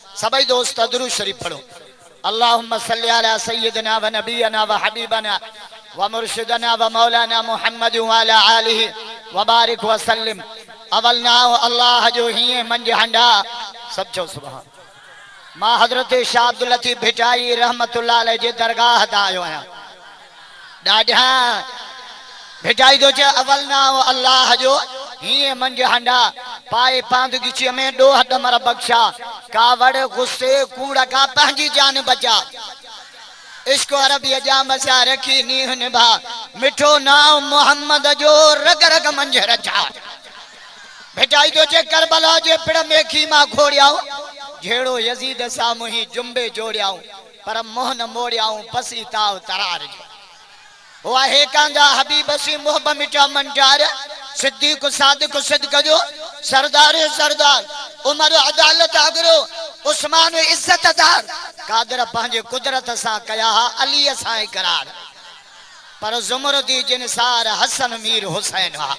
सभी दोस्त दुरूद शरीफ पढ़ो। अल्लाहुम्मा सल्ली अला सय्यिदना व नबियना व हबीबना व मुर्शिदना व मौलाना मुहम्मद व अला आलिहि व बारिक व सल्लिम। अवलना अल्लाह जो ही मंज हंडा सब चो सुभान। मां हजरत शाह अब्दुल लतीफ भिटाई रहमतुल्लाह अलैह जे दरगाह ता आयो आहियां। ॾाढा भिटाई दो चे अवलना अल्लाह जो ही मंज हंडा पाए पांद गिची में डोह डमर बख्शा कावड़ गुस्से कूड़ा का पंहिंजी जान बचा। इश्क अरबी जा मसा रखी नीह निभा मिठो नाव मोहम्मद जो रग रग मंझ रचा। भिटाई दो चे करबला जे पिड़ में खीमा खोड़ियाऊं झेड़ो यजीद सा मुही जुम्बे जोड़ियाऊं पर मोहन मोड़ियाऊं पसी ताव तरार जो। हुआ हे कांदा हबीब सी मोहब मिठा मंजार सिद्दीक सादिक सिद्क जो सरदार सरदार उमर अदालत अगरो उस्मान इज्जतदार कादर पंहिंजे कुदरत सा कया अली सा करार पर जुमरदी जिनसार हसन मीर हुसैन हा।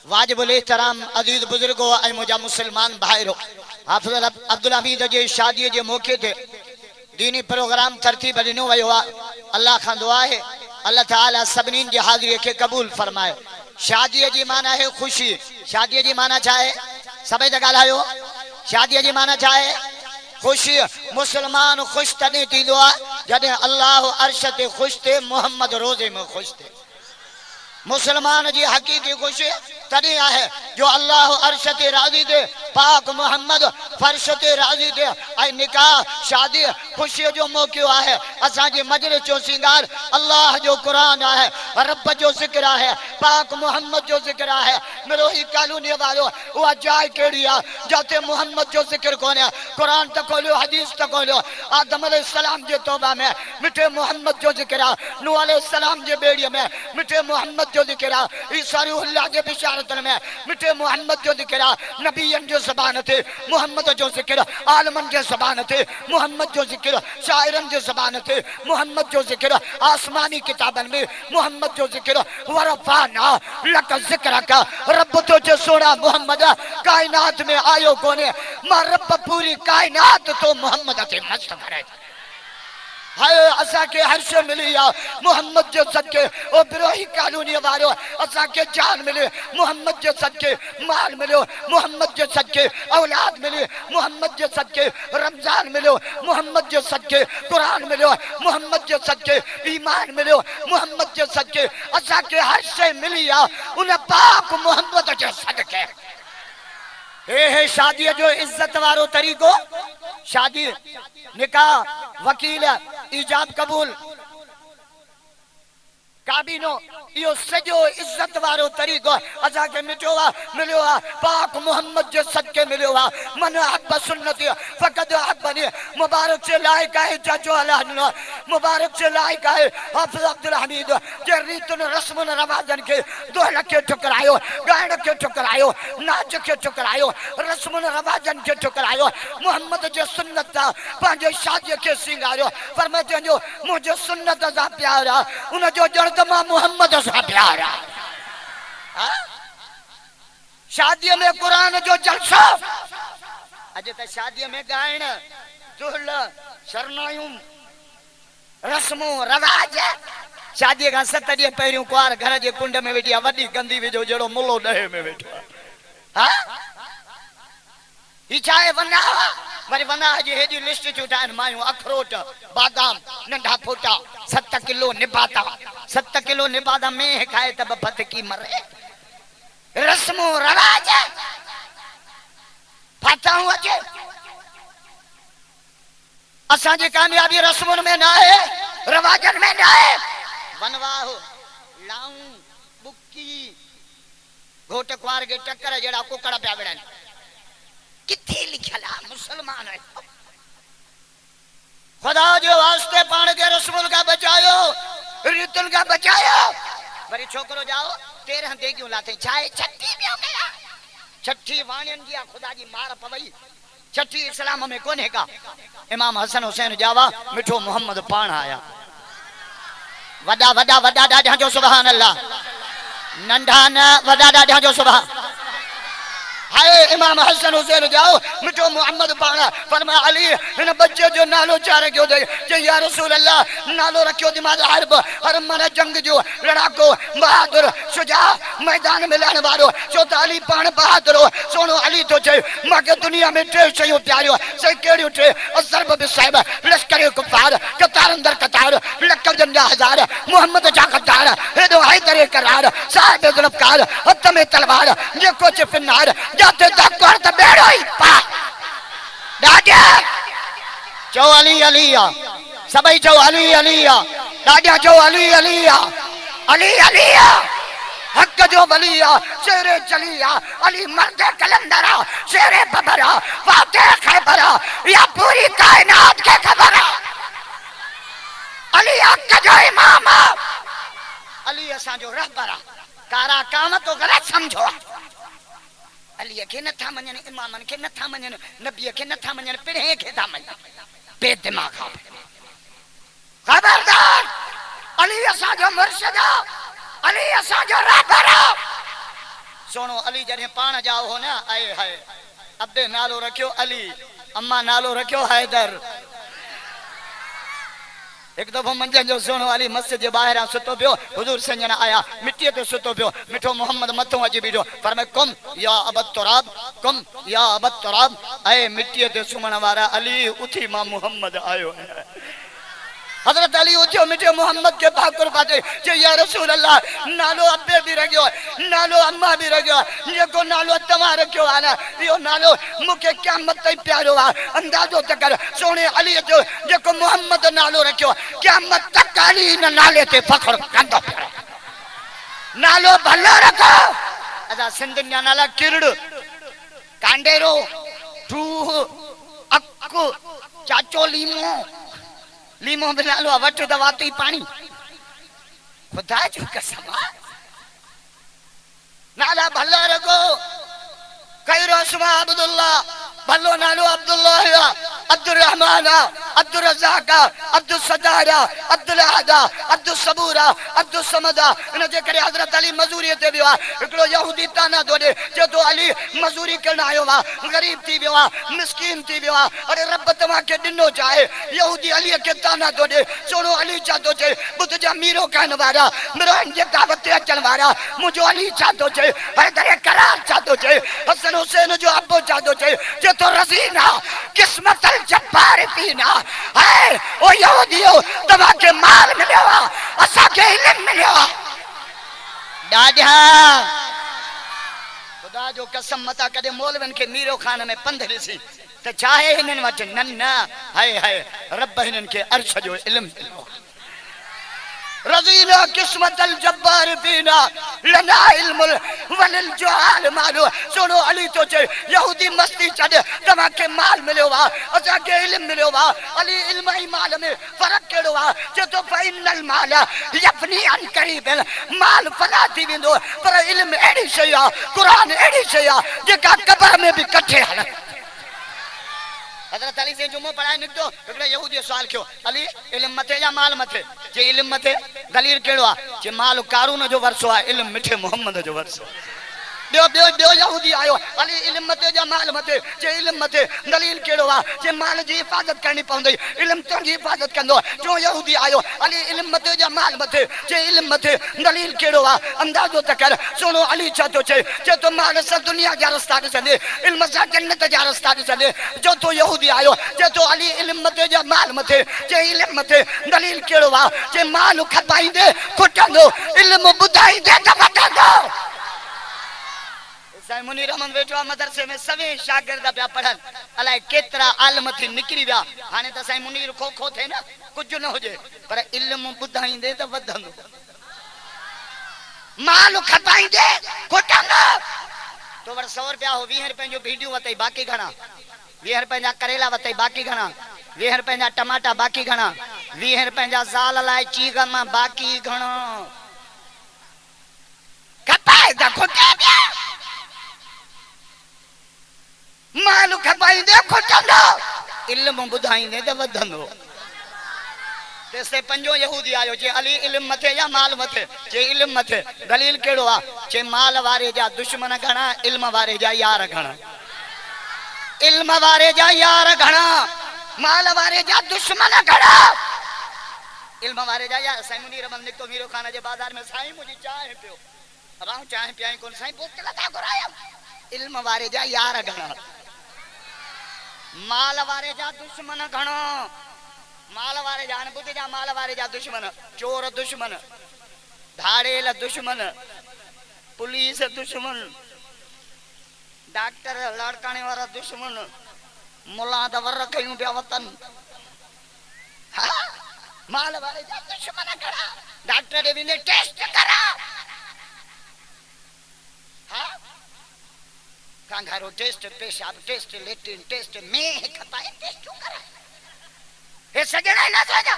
वाजिबुल एहतराम अजीज बुजुर्गो ऐं मुंहिंजा मुसलमान भाइरो हाफिज़ अब्दुल हमीद जे शादी जे मौके ते दीनी प्रोग्राम तरतीब ॾिनो वियो आहे। अल्लाह खां दुआ आहे अल्लाह ताला सभिनी जी हाज़िरी के कबूल फरमाए। शादी जी माना है खुशी। शादी जी माना छा है? सभई त ॻाल्हायो। शादी जी माना छा है? खुशी। मुसलमान खुश तॾहिं थींदो आहे जॾहिं अल्लाह अर्श ते खुश थे मोहम्मद रोज़े में खुश थे। मुसलमान जी हकीकी खुशी तभी है जो अल्लाह अर्श ते राजी थे पाक मोहम्मद फर्श ते राजी थे। ऐं निकाह शादी खुशी जो मौक़ो है। असांजी मजलिस जो सिंगार अल्लाह जो कुरान है रब जो जिक्र है पाक मोहम्मद जो जिक्र है। मेरो ही कॉलोनी वालो वह जाए केड़ी है जाते मोहम्मद जो जिक्र कोने कुरान त खोलियो हदीस त खोलियो। आदम अलैहिस्सलाम जे तौबा में मिठे मोहम्मद जो जिक्र है। नूह अलैहिस्सलाम जे बेड़ीअ में मिठे मोहम्मद जो जिक्र है। ईसा रूहुल्लाह जे बिशारत में मिठे मोहम्मद जो जिक्र है। नबियन जो ज़बान थे मोहम्मद जो जिक्र आलमन जे ज़बान थे मोहम्मद जो जिक्र शायरन जे ज़बान थे मोहम्मद जो जिक्र आसमानी किताबन में मोहम्मद जो जिक्र वरफाना लक जिक्र का रब तो जो सोना मोहम्मद कायनात में आयो कोने मां रब पूरी कायनात तो मोहम्मद से मस्त करे हाय असा के हर्ष मिली या मोहम्मद जो सदके ओ बिरोही कानूनी वारो असा के जान मिले मोहम्मद जो सदके माल मिलो मोहम्मद जो सदके औलाद मिले मोहम्मद जो सदके रमजान मिलो मोहम्मद जो सदके कुरान मिलो मोहम्मद जो सदके ईमान मिलो मोहम्मद जो सदके असा के हर्ष मिली या उन पाक मोहम्मद जो सदके। हे शादी जो इज्जत वारो तरीको शादी निकाह वकील ईजाब कबूल काबीनो यो सजो इज्जत वारो तरीको असा के मिलियो पाक मोहम्मद जो सदके मिलियो मन हब सुन्नती फकद हबनी मुबारक से लायक है चाचो अल्लाह मुबारक से लायक है हाफिज अब्दुल हमीद जे रीतन रस्मन रवाजन के दोहल के ठुकरायो गायन के ठुकरायो नाच के ठुकरायो रस्मन रवाजन के ठुकरायो मोहम्मद जो सुन्नत पंहिंजे शादी के सिंगारियो फरमाते जो मुझे सुन्नत सा प्यारा उन जो जड़ तमा मोहम्मद सा प्यारा। शादी में कुरान जो जलसा अज त शादी में गायन दुहल शरनायूं रस्मों रवाज शादी का 7 ॾींहं पहिरियों कुआर घर जे कुंड में वेठी वडी गंदी विझो जड़ो मुलो ॾहे में वेठो ही चाहे वना वरी वना जी हेडी लिस्ट चुटाइन मायूं अखरोट बादाम नंढा फोटा 7 किलो निबाता 7 किलो निबाता में खाए तब फत की मरे रस्मों रवाज फाताऊं अचे असा जी कामयाबी रस्मुन में ना है रवाजन में ना है। वनवाह लाऊं बुक्की घोट कुआर के टक्कर जड़ा कुकड़ पिया विड़न किथे लिखल मुसलमान है। खुदा जो वास्ते पान के रस्मुल का बचायो रितुल का बचायो वरी छोकरो जाओ 13 देगियूं लाते चाहे छठी में हो गया छठी वाणियन जी खुदा जी मार पवई छठी इस्लाम में कोने का इमाम हसन हुसैन जावा मिठो मोहम्मद पान आया वडा वडा वडा डाढा जो सुभान अल्लाह नंढा न वडा डाढा जो सुभान हाय इमाम हसन हुसैन जाओ मिठो मोहम्मद पाना फरमा अली इन बच्चे जो नालो चारे क्यों दे जे या रसूल अल्लाह नालो रखियो दिमाग हरब हर मन जंग जो लड़ाको बहादुर शुजा मैदान में लड़ने वालो चौथा अली पान बहादुर हो सोनो अली तो चे मां के दुनिया में टे सही प्यारियो सही केड़ी उठे असरब बिसाहिब लश्कर कुफार कतार अंदर कतार लक्कब जंदा हजार मोहम्मद जा कतार हे दो हैदर करार साहिब जुल्फकार हथ में तलवार ये कुछ फिन्नार जाते दक्कर त बेड़ो ही पा दादा चो अली अलिया सबई चो अली अलिया दादा चो अली अलिया अली अलिया हक जो बलिया शेरे चलिया अली मर्द कलंदरा शेरे बबरा फातिह खैबरा या पूरी कायनात के खबरा अली हक जो इमाम अली असा जो रहबरा कारा काम तो गलत समझो अली के नथा मञन इमामन के नथा मञन नबी के नथा मञन पिढ़े के था मञन बेदिमाग खबरदार अली असा जो मुर्शिद अली असा जो रहबरा सुनो अली जने पान जाओ हो ना आए हाय अब्बे नालो रखियो अली अम्मा नालो रखियो हैदर एक दफो मंझंदि जो सुनो अली मस्जिद जे ॿाहिरां सुतो पियो हुजूर संजन आया मिट्टीअ ते सुतो पियो मिठो मोहम्मद मथों अची बीठो फरमाए कुम या अबत तुराब कुम या अबत तुराब ऐ मिट्टीअ ते सुम्हण वारा अली उथी मां मोहम्मद आयो हजरत अली उठियो मिठे मोहम्मद के भाकुर पाते जे या रसूल अल्लाह नालो अब्बे भी रखियो नालो अम्मा भी रखियो ये को नालो तमा रखियो आना यो नालो मुके क़यामत तई प्यारो आ अंदाजो त कर सोने अली जो जेको मोहम्मद नालो रखियो क़यामत तक अली न नाले ते फखर कंदो नालो भलो रखो अदा सिंधिन जा नाला किरड़ कांडेरो ठूह अक्कु चाचो लीमो लीमो बिलालो वट दवाती पानी खुदा जो कसम नाला भला रखो कैरो सुमा अब्दुल्ला भलो नालो अब्दुल्ला अब्दुल रहमान अब्दुल रज़ाक अब्दुल सदारा अब्दुल अहदा अब्दुल सबूरा अब्दुल समदा इन जे करे हजरत अली मजूरी ते बियो एकड़ो यहूदी ताना दोडे जे तो अली मजूरी करन आयो वा गरीब थी बियो मिस्कीन थी बियो अरे रब तमा के दिनो चाहे यहूदी अली के ताना दोडे सोनो अली चातो छे बुत जा मीरो कान वारा मेरो इंजे दावत ते अचन वारा मुजो अली चातो छे हैदर करार चातो छे हसन हुसैन जो अब्बो चातो छे जे तो रजीना किस्मत अल जब्बार पीना है ओ यहूदियो तमा के माल मिलो असा के इल्म मिलो दादा खुदा जो कसम मता कदे मौलवन के मीरो खान में पंध सी त चाहे हिनन वट नन्ना हाय हाय रब हिनन के अर्श जो इल्म मिलो रज़ीना किस्मत अल जब्बार पीना लना इल्म वलिल जुहाल मालो सुनो अली तो चे यहूदी मस्ती चढ़ तमा के माल मिलो वा असा के इल्म मिलो वा अली इल्म ही माल में फर्क केड़ो वा जे तो फाइनल माल यफनी अन करीब माल फना थी विंदो पर इल्म एड़ी शय आ कुरान एड़ी शय आ जेका कब्र में भी कठे हल हजरत अली से जुमो पढ़ाए निकतो एकड़े यहूदी सवाल क्यों अली इल्म मथे या माल मथे जे इल्म मथे दलील केड़ो आ जे माल कारून जो वर्षो आ इल्म मिठे मोहम्मद जो वर्षो बियो बियो बियो यहूदी आयो अली इल्म मथे या माल मथे जे इल्म मथे दलील केड़ो आ जे माल जी हिफाजत करनी पवंदी इल्म तो जी हिफाजत कंदो जो यहूदी आयो अली इल्म मथे या माल मथे जे इल्म मथे दलील केड़ो आ अंदाजो त कर सुनो अली चातो छे जे तो माल स दुनिया जा रास्ता ॾिसंदे इल्म सा जन्नत जा रास्ता ॾिसंदे जो तो यहूदी आयो जे तो अली इल्म मथे या माल मथे जे इल्म मथे दलील केड़ो आ जे माल खपाइंदे खुटंदो इल्म बुधाइंदे त वठंदो साईं मुनीर अहमद बैठो मदरसे में सवे शागिर्द पिया पढ़न अलाए केतरा आलम थी निकरी विया हाने त साईं मुनीर खो खो थे ना कुछ न होजे पर इल्म बुधाइंदे त वधंदो माल खपाइंदे खुटंदो तो वर 100 रुपया हो 20 रुपए जो भिंडियूं वतई बाकी घणा 20 रुपए जा करेला वतई बाकी घणा 20 रुपए जा टमाटा बाकी घणा 20 रुपए जा ज़ाल लाए चीग मां बाकी घणो खपाए त खुटे पिया मालू खपाइंदे खुटंदो इल्म बुधाइंदे त वधंदो तेसे पंजो यहूदी आयो जे अली इल्म मथे या माल मथे जे इल्म मथे दलील केड़ो आ जे माल वारे जा दुश्मन घणा इल्म वारे जा यार घणा इल्म वारे जा यार घणा माल वारे जा दुश्मन घणा इल्म वारे जा यार साईं मुनीर अहमद निकतो मीरो खाना जे बाजार में साईं मुजी चाय पियो अब आऊं चाय पियाई कोन साईं बोतल ता घुराया इल्म वारे जा यार घणा माल वारे जा दुश्मन घणो माल वारे जा बुद्ध जा माल वारे जा दुश्मन चोर दुश्मन धाड़ेल दुश्मन पुलिस दुश्मन डॉक्टर लड़काने वाला दुश्मन मुला दवर कयूं पिया वतन माल वारे जा दुश्मन करा डॉक्टर भी ने टेस्ट करा कांगारो टेस्ट पेशाब टेस्ट लेट्रिन टेस्ट में खपाए टेस्ट क्यों करा हे सजणा ना सजा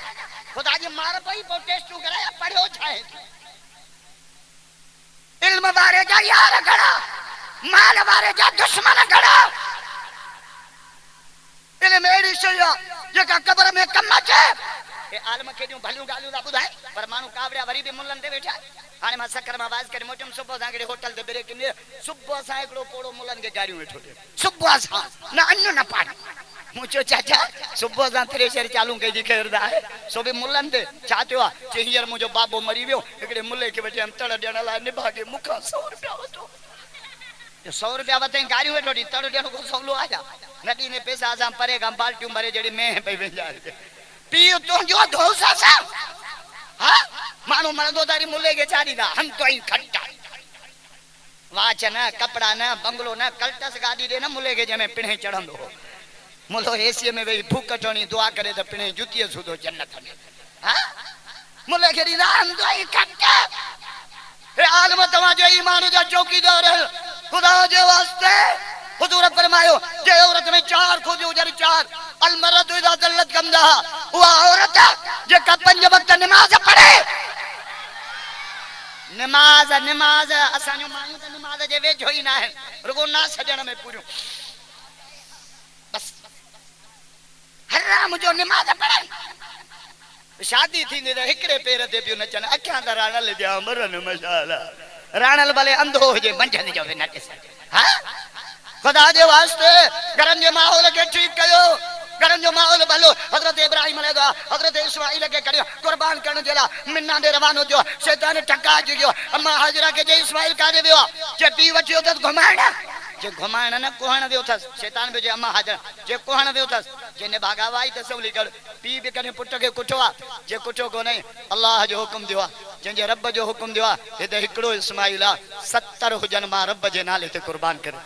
खुदा जी मार पई पो टेस्ट कराया पढ़ियो छाए इल्म वारे जा यार घड़ा माल वारे जा दुश्मन घड़ा इल्म एड़ी शय जेका कब्र में कम अचे ए आलम के जो भलियो गालियो दा बुधाए पर मानु कावड़िया वरी भी मुल्लन ते बैठा हाने मा सकर मा आवाज करे मोटम सुबह सागड़े होटल ते बेरे किने सुबह सागड़ो पोड़ो मुल्लन के गारियो बैठो सुबह सा ना अन्नु ना पाड़ मुचो चाचा सुबह सा थ्रेशर चालू कई दी खैरदा है सो भी मुल्लन ते चात्यो जे हियर मुजो बाबो मरी वियो एकड़े मुल्ले के बेटे हम तड़ देण ला निभागे मुखा 100 रुपया वतो 100 रुपया वते गारियो बैठो दी तड़ देण को सवलो आजा नदी ने पैसा आजा परे गम बाल्टियों मरे जेडी में पे वेजा पियो तो जो धोसा सा हां मानो मरदो तारी मुल्ले के चारी दा हम तो ही खट्टा वाच न कपड़ा न बंगलो न कल्टस गाड़ी दे न मुल्ले के जमे पिणे चढ़ंदो मुलो एसी में वेही भूख टणी दुआ करे त पिणे जुतिए सुधो जन्नत में हां मुल्ले के दा हम तो ही खट्टा हे आलम तवा जो ईमान जा चौकीदार खुदा जे वास्ते हुजूर फरमायो जे औरत में 4 खुद उजर 4 अलमरतु इदा दल्लत गमदा वो औरत जे का 5 वक्त नमाज पढ़े नमाज नमाज असानो मांगो त नमाज जे वे जोई ना है रुगो ना सजण में पूरो बस हराम जो नमाज पढ़े शादी थी ने एकड़े पैर ते पियो नचन अखियां दा राणल जा मरन मशाला राणल भले अंधो हो जे मंझन जो नचे हां खुदा जे वास्ते गरम जे माहौल के ठीक कयो गरम जो माहौल भलो हजरत इब्राहिम अलैहि हजरत इस्माइल के करियो कुर्बान करने जेला मिन्ना दे रवानो जो शैतान टका जो अम्मा हाजरा के जे इस्माइल का दे वियो जे पी वठियो त घुमाणा जे घुमाणा न कोहण वियो थस शैतान बे जे अम्मा हाजरा जे कोहण वियो थस जे ने भागावाई त सवली कर पी बे कने पुट के कुटवा जे कुटो को नहीं अल्लाह जो हुक्म दिवा जे रब जो हुक्म दिवा हे त हिकड़ो इस्माइल 70 हुजन मा रब जे नाले ते कुर्बान करे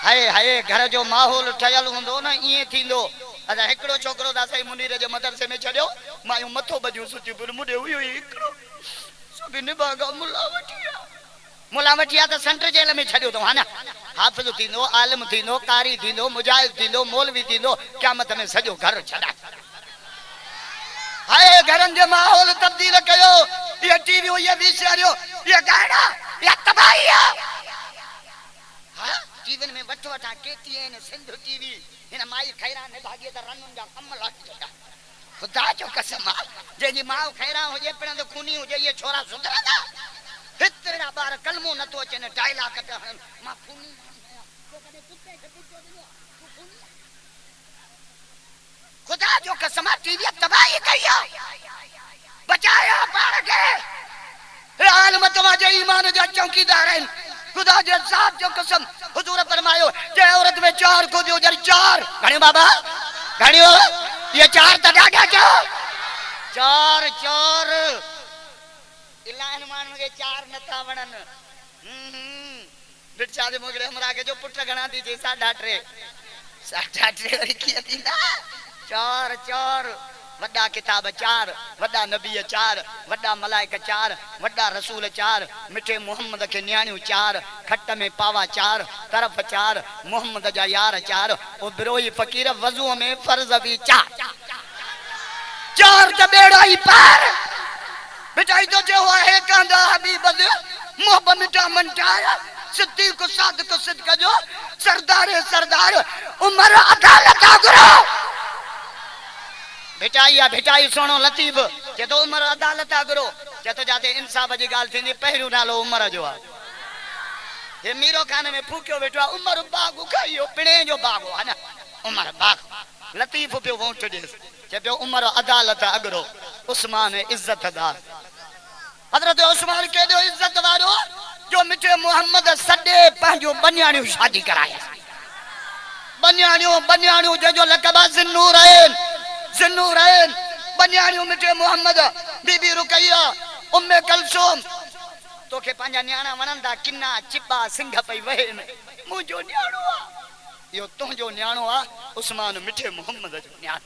हाय हाय घर जो माहौल ठयल हुंदो न इए थिंदो अदा एकड़ो छोकरो दा सही मुनीर जे मदरसे में छड्यो मायो मथो बजू सुची पर मुडे हुयो एकड़ो सबिने बागा मुलावटिया तो सेंटर जेल में छड्यो तो हाना हाफिज थिंदो आलिम थिंदो कारी थिंदो मुजाहिद थिंदो मौलवी थिंदो क़यामत में सजो घर छडा हाय घरन जे माहौल तब्दील कयो ये टीवी ये विचारियो ये गाना ये तबाही हां जीवन में वठ वठा केटीएन सिंधु टीवी इन माई खैरा ने भागे त रनुन जा कम लाटी छटा खुदा जो कसम जे जी मां खैरा हो जे पिण तो खूनी हो जे ये छोरा सुधरा दा हितरा बार कलमो न तो अचन डायला कट मां खूनी तो कदे कुत्ते के कुत्तो दियो तू खूनी खुदा जो कसम टीवी तबाही कइया बचाया पार के आलम तवा जे ईमान जा चौकीदार हैं खुदा जे साथ जो कसम हुजूर फरमायो जे औरत में 4 को जो 4 घणी बाबा घणियो ये 4 त डाडा जो 4 इलाहन मान के 4 नथा वणन बिरचा दे मोगरे हमरा के जो पुट घणा दी जे 3.5 वरी की थींदा 4 वड्डा किताब 4 वड्डा नबी 4 वड्डा मलाइक 4 वड्डा रसूल 4 मिठे मोहम्मद के न्याणियों 4 खट में पावा 4 तरफ 4 मोहम्मद जा यार 4 ओ बिरोही फकीर वजू में फर्ज भी 4 त बेड़ा ही पार बेचाई तो जो है कांदा हबीब दे मोहब्बत मिटा मंटाया सिद्दीक सादिक सिद्दीक जो सरदार उमर अदालत गुरु भिटाई सोनो लतीफ जे तो उमर अदालत अगरो जे तो जाते इंसाफ जी गाल थींदी पहिरियों नालो उमर जो आ ये मीरो खाने में फूकियो बैठो उमर बागु खाइयो पिणे जो बागो है ना उमर बाग लतीफ पे वोट दे जे पे उमर अदालत अगरो उस्मान इज्जतदार हजरत उस्मान के दो इज्जत वारो जो मिठे मोहम्मद सदे पंजो बन्याणियो शादी कराया बन्याणियो जो लकबा जिन्नूरैन बन्याणियो मिठे मोहम्मद बीबी रुकैया उम्मे कलसूम तो के पंजा न्याणा वणंदा किन्ना चिब्बा सिंह पई वहे मुजो न्याणो आ यो तुजो न्याणो आ उस्मान मिठे मोहम्मद जो न्याणो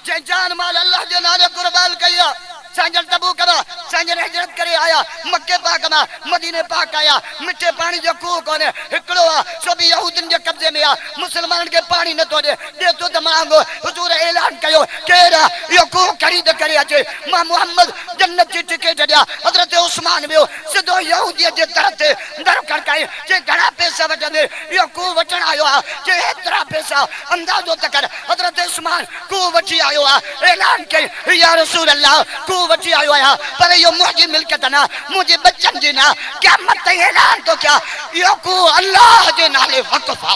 जे जान माल अल्लाह जे नाले कुर्बान कया सांजल तबू करा सांजल हिजरत करे आया मक्के पाक में मदीने पाक आया मिठे पानी जो कू कोने हिकड़ो आ सो भी यहूदन के कब्जे में आ मुसलमान के पानी न तो दे तो मांगो हुजूर ऐलान कयो केरा यो कू खरीद करे अचे मां मोहम्मद जन्नत की टिकट दिया हजरत उस्मान में सिधो यहूदी जे तरफ दर खड़काए जे घणा पैसा वठंदे यो कू वठण आयो आ जे एतरा पैसा अंदाजो तक हजरत उस्मान कू वठी आयो आ ऐलान कयो या रसूल अल्लाह कू वठी आयो आया पर यो मुझे मिलकत ना मुझे बच्चन जी ना क्या मत ऐलान तो क्या यो को अल्लाह के नाले वक़फ़ा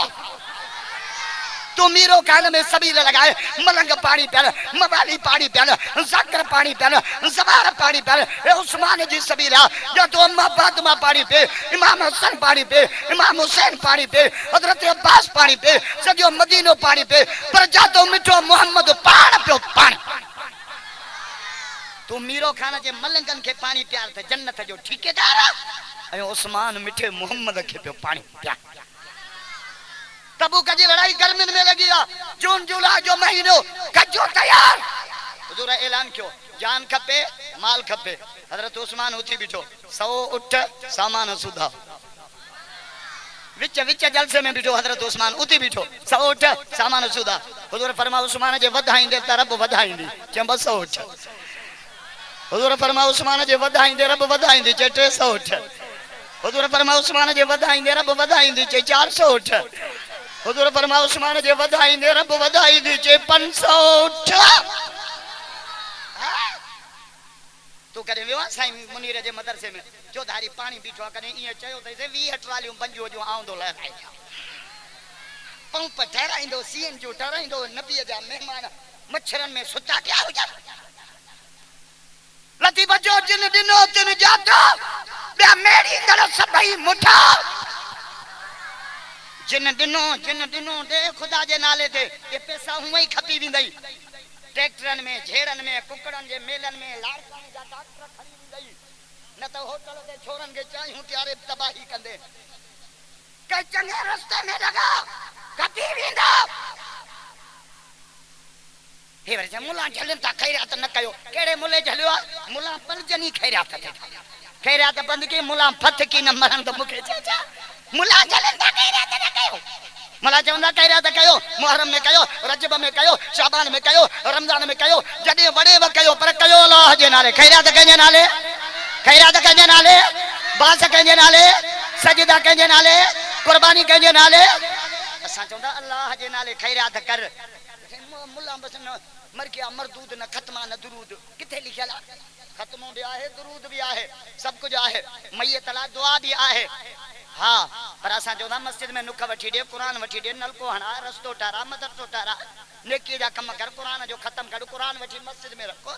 तो मीरो कान में सबील लगाए मलंग पानी पिया मवाली पानी पिया जाकर पानी पिया जबार पानी पिया उस्मान जी सबीला या तो अम्मा फातिमा पानी पे इमाम हसन पानी पे इमाम हुसैन पानी पे हजरत अब्बास पानी पे सजो मदीनो पानी पे पर जा तो मिठो मोहम्मद पान पियो पान तू मीरो खाना जे मलंगन के पानी प्यार थे जन्नत जो ठेकेदार है उस्मान मिठे मोहम्मद के पे पानी प्यार तबूक की लड़ाई गर्मी में लगी जून जुलाई जो महीनो कजो तैयार हुजूर ऐलान क्यों जान खपे माल खपे हजरत उस्मान उठी बिठो सौ उठ सामान सुधा विच विच जलसे में बिठो हजरत उस्मान उठी बिठो सौ उठ सामान सुधा हुजूर फरमा उस्मान जे वधाईंदे त रब वधाईंदी चंब सौ उठ हुजूर फरमा उस्मान जे वधाईंदे रब वधाईंदी चे 300 उठ हुजूर फरमा उस्मान जे वधाईंदे रब वधाईंदी चे 400 उठ हुजूर फरमा उस्मान जे वधाईंदे रब वधाईंदी चे 500 उठ तू करे वियो साईं मुनीर जे मदरसे में जो धारी पानी बीठो करे इए चयो त 20 ट्रालियूं पंजो जो आउंदो लगाई पंप ठहराइंदो सीएन जो ठहराइंदो नबी जा मेहमान मच्छरन में सुता क्या हो जा लती बजो जिन दिनो तिन जाता बे मेरी दर सभई मुठा जिन दिनो दे खुदा जे नाले ते ये पैसा हुई खपी विंदई ट्रैक्टरन में झेड़न में कुकड़न जे मेलन में लाड़कानी जा डॉक्टर खड़ी विंदई न तो होटल ते छोरन के चाहूं त्यारे तबाही कंदे के चंगे रास्ते में लगा खपी विंदा हे वरजे मुला झलन ता खैरात न कयो केड़े मुले झलियो मुला पंजनी खैरात थे खैरात बंद के मुला फत की न मरन तो मुखे चाचा मुला झलन ता खैरात न कयो मुला चवंदा खैरात कयो मुहर्रम में कयो रजब में कयो शाबान में कयो रमजान में कयो जदे बड़े व कयो पर कयो अल्लाह जे नाले खैरात के नाले बास के नाले सजदा के नाले कुर्बानी के नाले असा चवंदा अल्लाह जे नाले खैरात कर मुल्ला बस न मर गया मरदूद न खत्मा न दुरूद किथे लिखल खत्मो भी आहे दुरूद भी आहे सब कुछ आहे मैयत ला दुआ भी आहे हां पर असा जो मस्जिद में नुख वठी दे कुरान वठी दे नलको हणा रस्तो टारा मदरसो टारा नेकी जा कम कर कुरान जो खत्म कर कुरान वठी मस्जिद में रखो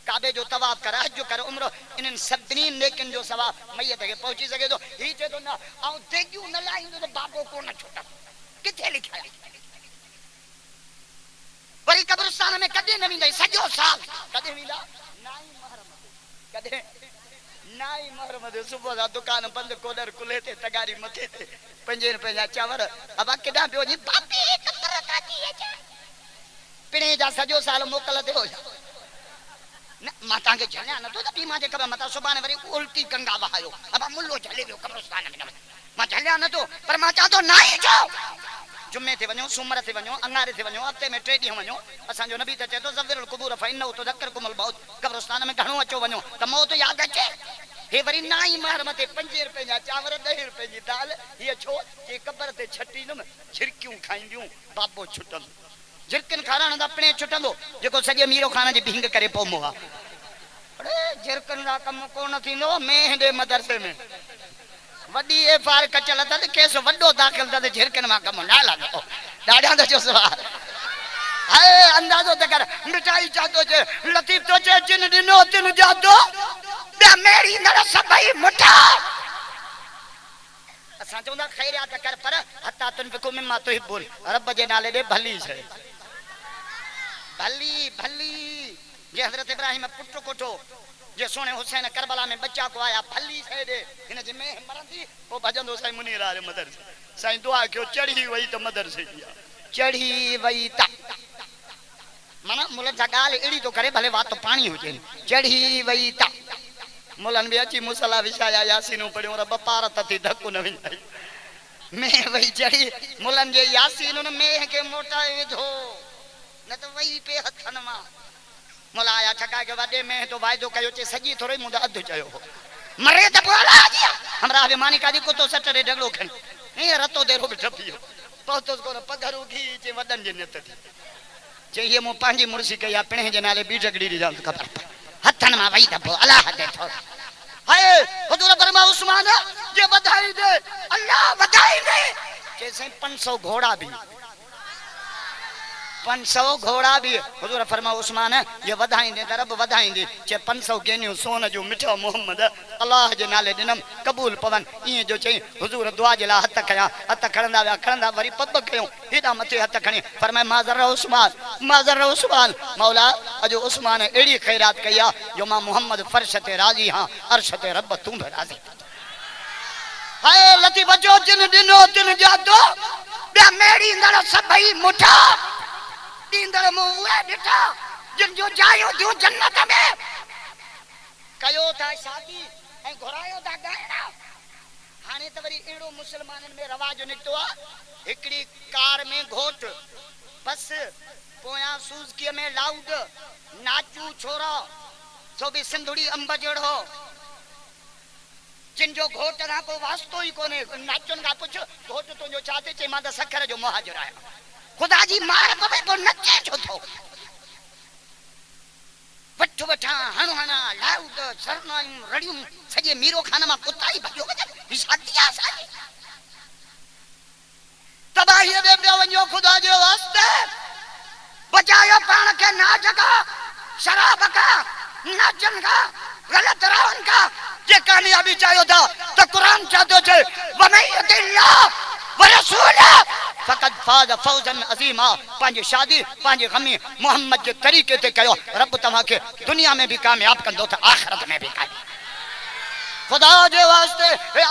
काबे जो तवाफ कर हज कर उम्र इन सभनी नेकिन जो सवाब मैयत के पहुंची सके तो ही जे तो ना आ देगियो न लाइंदो तो बाबो को न छोटा किथे लिखल वरी कब्रिस्तान में कदे न विंदई सजो साल कदे विंदा नाई महरम दे सुबह दा दुकान बंद कोडर खुले ते तगारी मथे ते 5 रुपए जा चावर अब केडा पियो जी बापी कब्र काती है पिणे जा सजो साल मोकल दे हो न माता के झल्या न तो ती मां जे कब मता सुबाने वरी उल्टी गंगा बहायो अब मुल्लो झले वियो कब्रिस्तान में मां झल्या न तो पर मां चा तो नाई जो जुम्मे थे वनो सुमर थे वनो अंगारे थे वनो हफ्ते में 3 ॾींहं वनो असा जो नबी त चए तो ज़विरुल कुबूर फइन्नहु तुज़क्किरुकुमुल मौत कब्रिस्तान में घणो अचो वनो त मौत याद अचे हे वरी नाई महरम ते 5 रुपए जा चावर 10 रुपए जी दाल ये छो जे कब्र ते छटी न झिरकियूं खाइंदियूं बाबो छुटल झिरकन खाराण दा अपने छुटंदो जेको सजे मीरो खाना जी भिंग करे पोमो आ अरे झिरकन दा कम कोन थींदो मेंहदे मदरसे में वडी एफआर कचल त केस वडो दाखिल त झिरकन मा कम ना लागो डाडा तो जो सवाल हाय अंदाजो त कर मिठाई चादो जे लतीफ तो जे जिन दिनो तिन जादो बे मेरी न सभई मुठा असा चोंदा खैरियत कर पर हत्ता तुन को मिमा तो बोल रब जे नाले दे भली छे भली भली जे हजरत इब्राहिम पुट कोठो जे सोने हुसैन करबला में बच्चा को आया भली छे दे इन जे में मरंदी ओ भजंदो साईं मुनीर आले मदर साईं दुआ क्यों चढ़ी वई तो मदर से चढ़ी वई ता माना मुलन सा गाल एड़ी तो करे भले बात तो पानी हो जे चढ़ी वई ता मुलन भी अची मुसला विछाया यासीन पढ़ियो रब पार तती धक्को न विनाई मैं वही चढ़ी मुलन जे यासीन न में के मोटा विधो न तो वही पे हथन मा मुलाया छका के वडे में तो वायदो कयो चे सजी थोड़े मुदा अध चयो मरे त बोला दिया हमरा अभिमानी कादी को तो सटरे ढगड़ो खन ए रतो देरो ठपियो पहुतो को पगरू घी चे वडन जे नेत थी जे ये मो पांजी मुर्सी कया पिणे जे नाले बी जगड़ी री जान खबर हथन मा वही दबो अल्लाह दे थो हाय हुजूर फरमा उस्मान जे बधाई दे अल्लाह बधाई दे जे से 500 घोड़ा भी 500 घोड़ा भी हुजूर फरमा उस्मान ये बधाई दे रब बधाई दे जे 500 गेनियो सोन जो मिठो मोहम्मद अल्लाह जे नाले दिनम कबूल पवन ई जो चई हुजूर दुआ जे ला हथ कया हथ खणंदा वरी पब कयो हेदा मथे हथ खणी फरमाए माजर उस्मान मौला अजो उस्मान एड़ी खैरात कया जो मां मोहम्मद फर्श ते राजी हां अर्श ते रब तू भी राजी हाय लती बजो जिन दिनो तिन जादो बे मेरी नड़ सभई मुठा दींदर मुए डिठा जिन जो जायो दियो जन्नत में कयो था शादी ए घोरायो था गायना हाने त वरी एड़ो मुसलमानन में रवाज निकतो आ एकड़ी कार में घोट बस पोया सूजकी में लाउड नाचू छोरा सो भी सिंधुड़ी अंब जड़ो जिन जो घोट ना को वास्तो ही कोने नाचन का पुछ घोट तो जो चाहते चे मां द सखर जो मुहाजिर आया खुदा जी मार पवे तो नचे छो थो वठो वठा हणुहणा लाउड सरनाई रड़ियूं सजे मीरो खाना मा कुताई भजो वजन शादिया साजी तबाही दे दे वञो खुदा जो वास्ते बचायो पाण के नाच का शराब का नाचन का गलत रावन का जे कामयाबी चाहियो था तो कुरान चाहतो छे वमयतिल्लाह व रसूला फकद फाज फौजन अजीमा पांजे शादी पांजे गमी मोहम्मद के तरीके ते कयो रब तमा के दुनिया में भी कामयाब कंदो त आखिरत में भी कामयाब खुदा जे वास्ते ए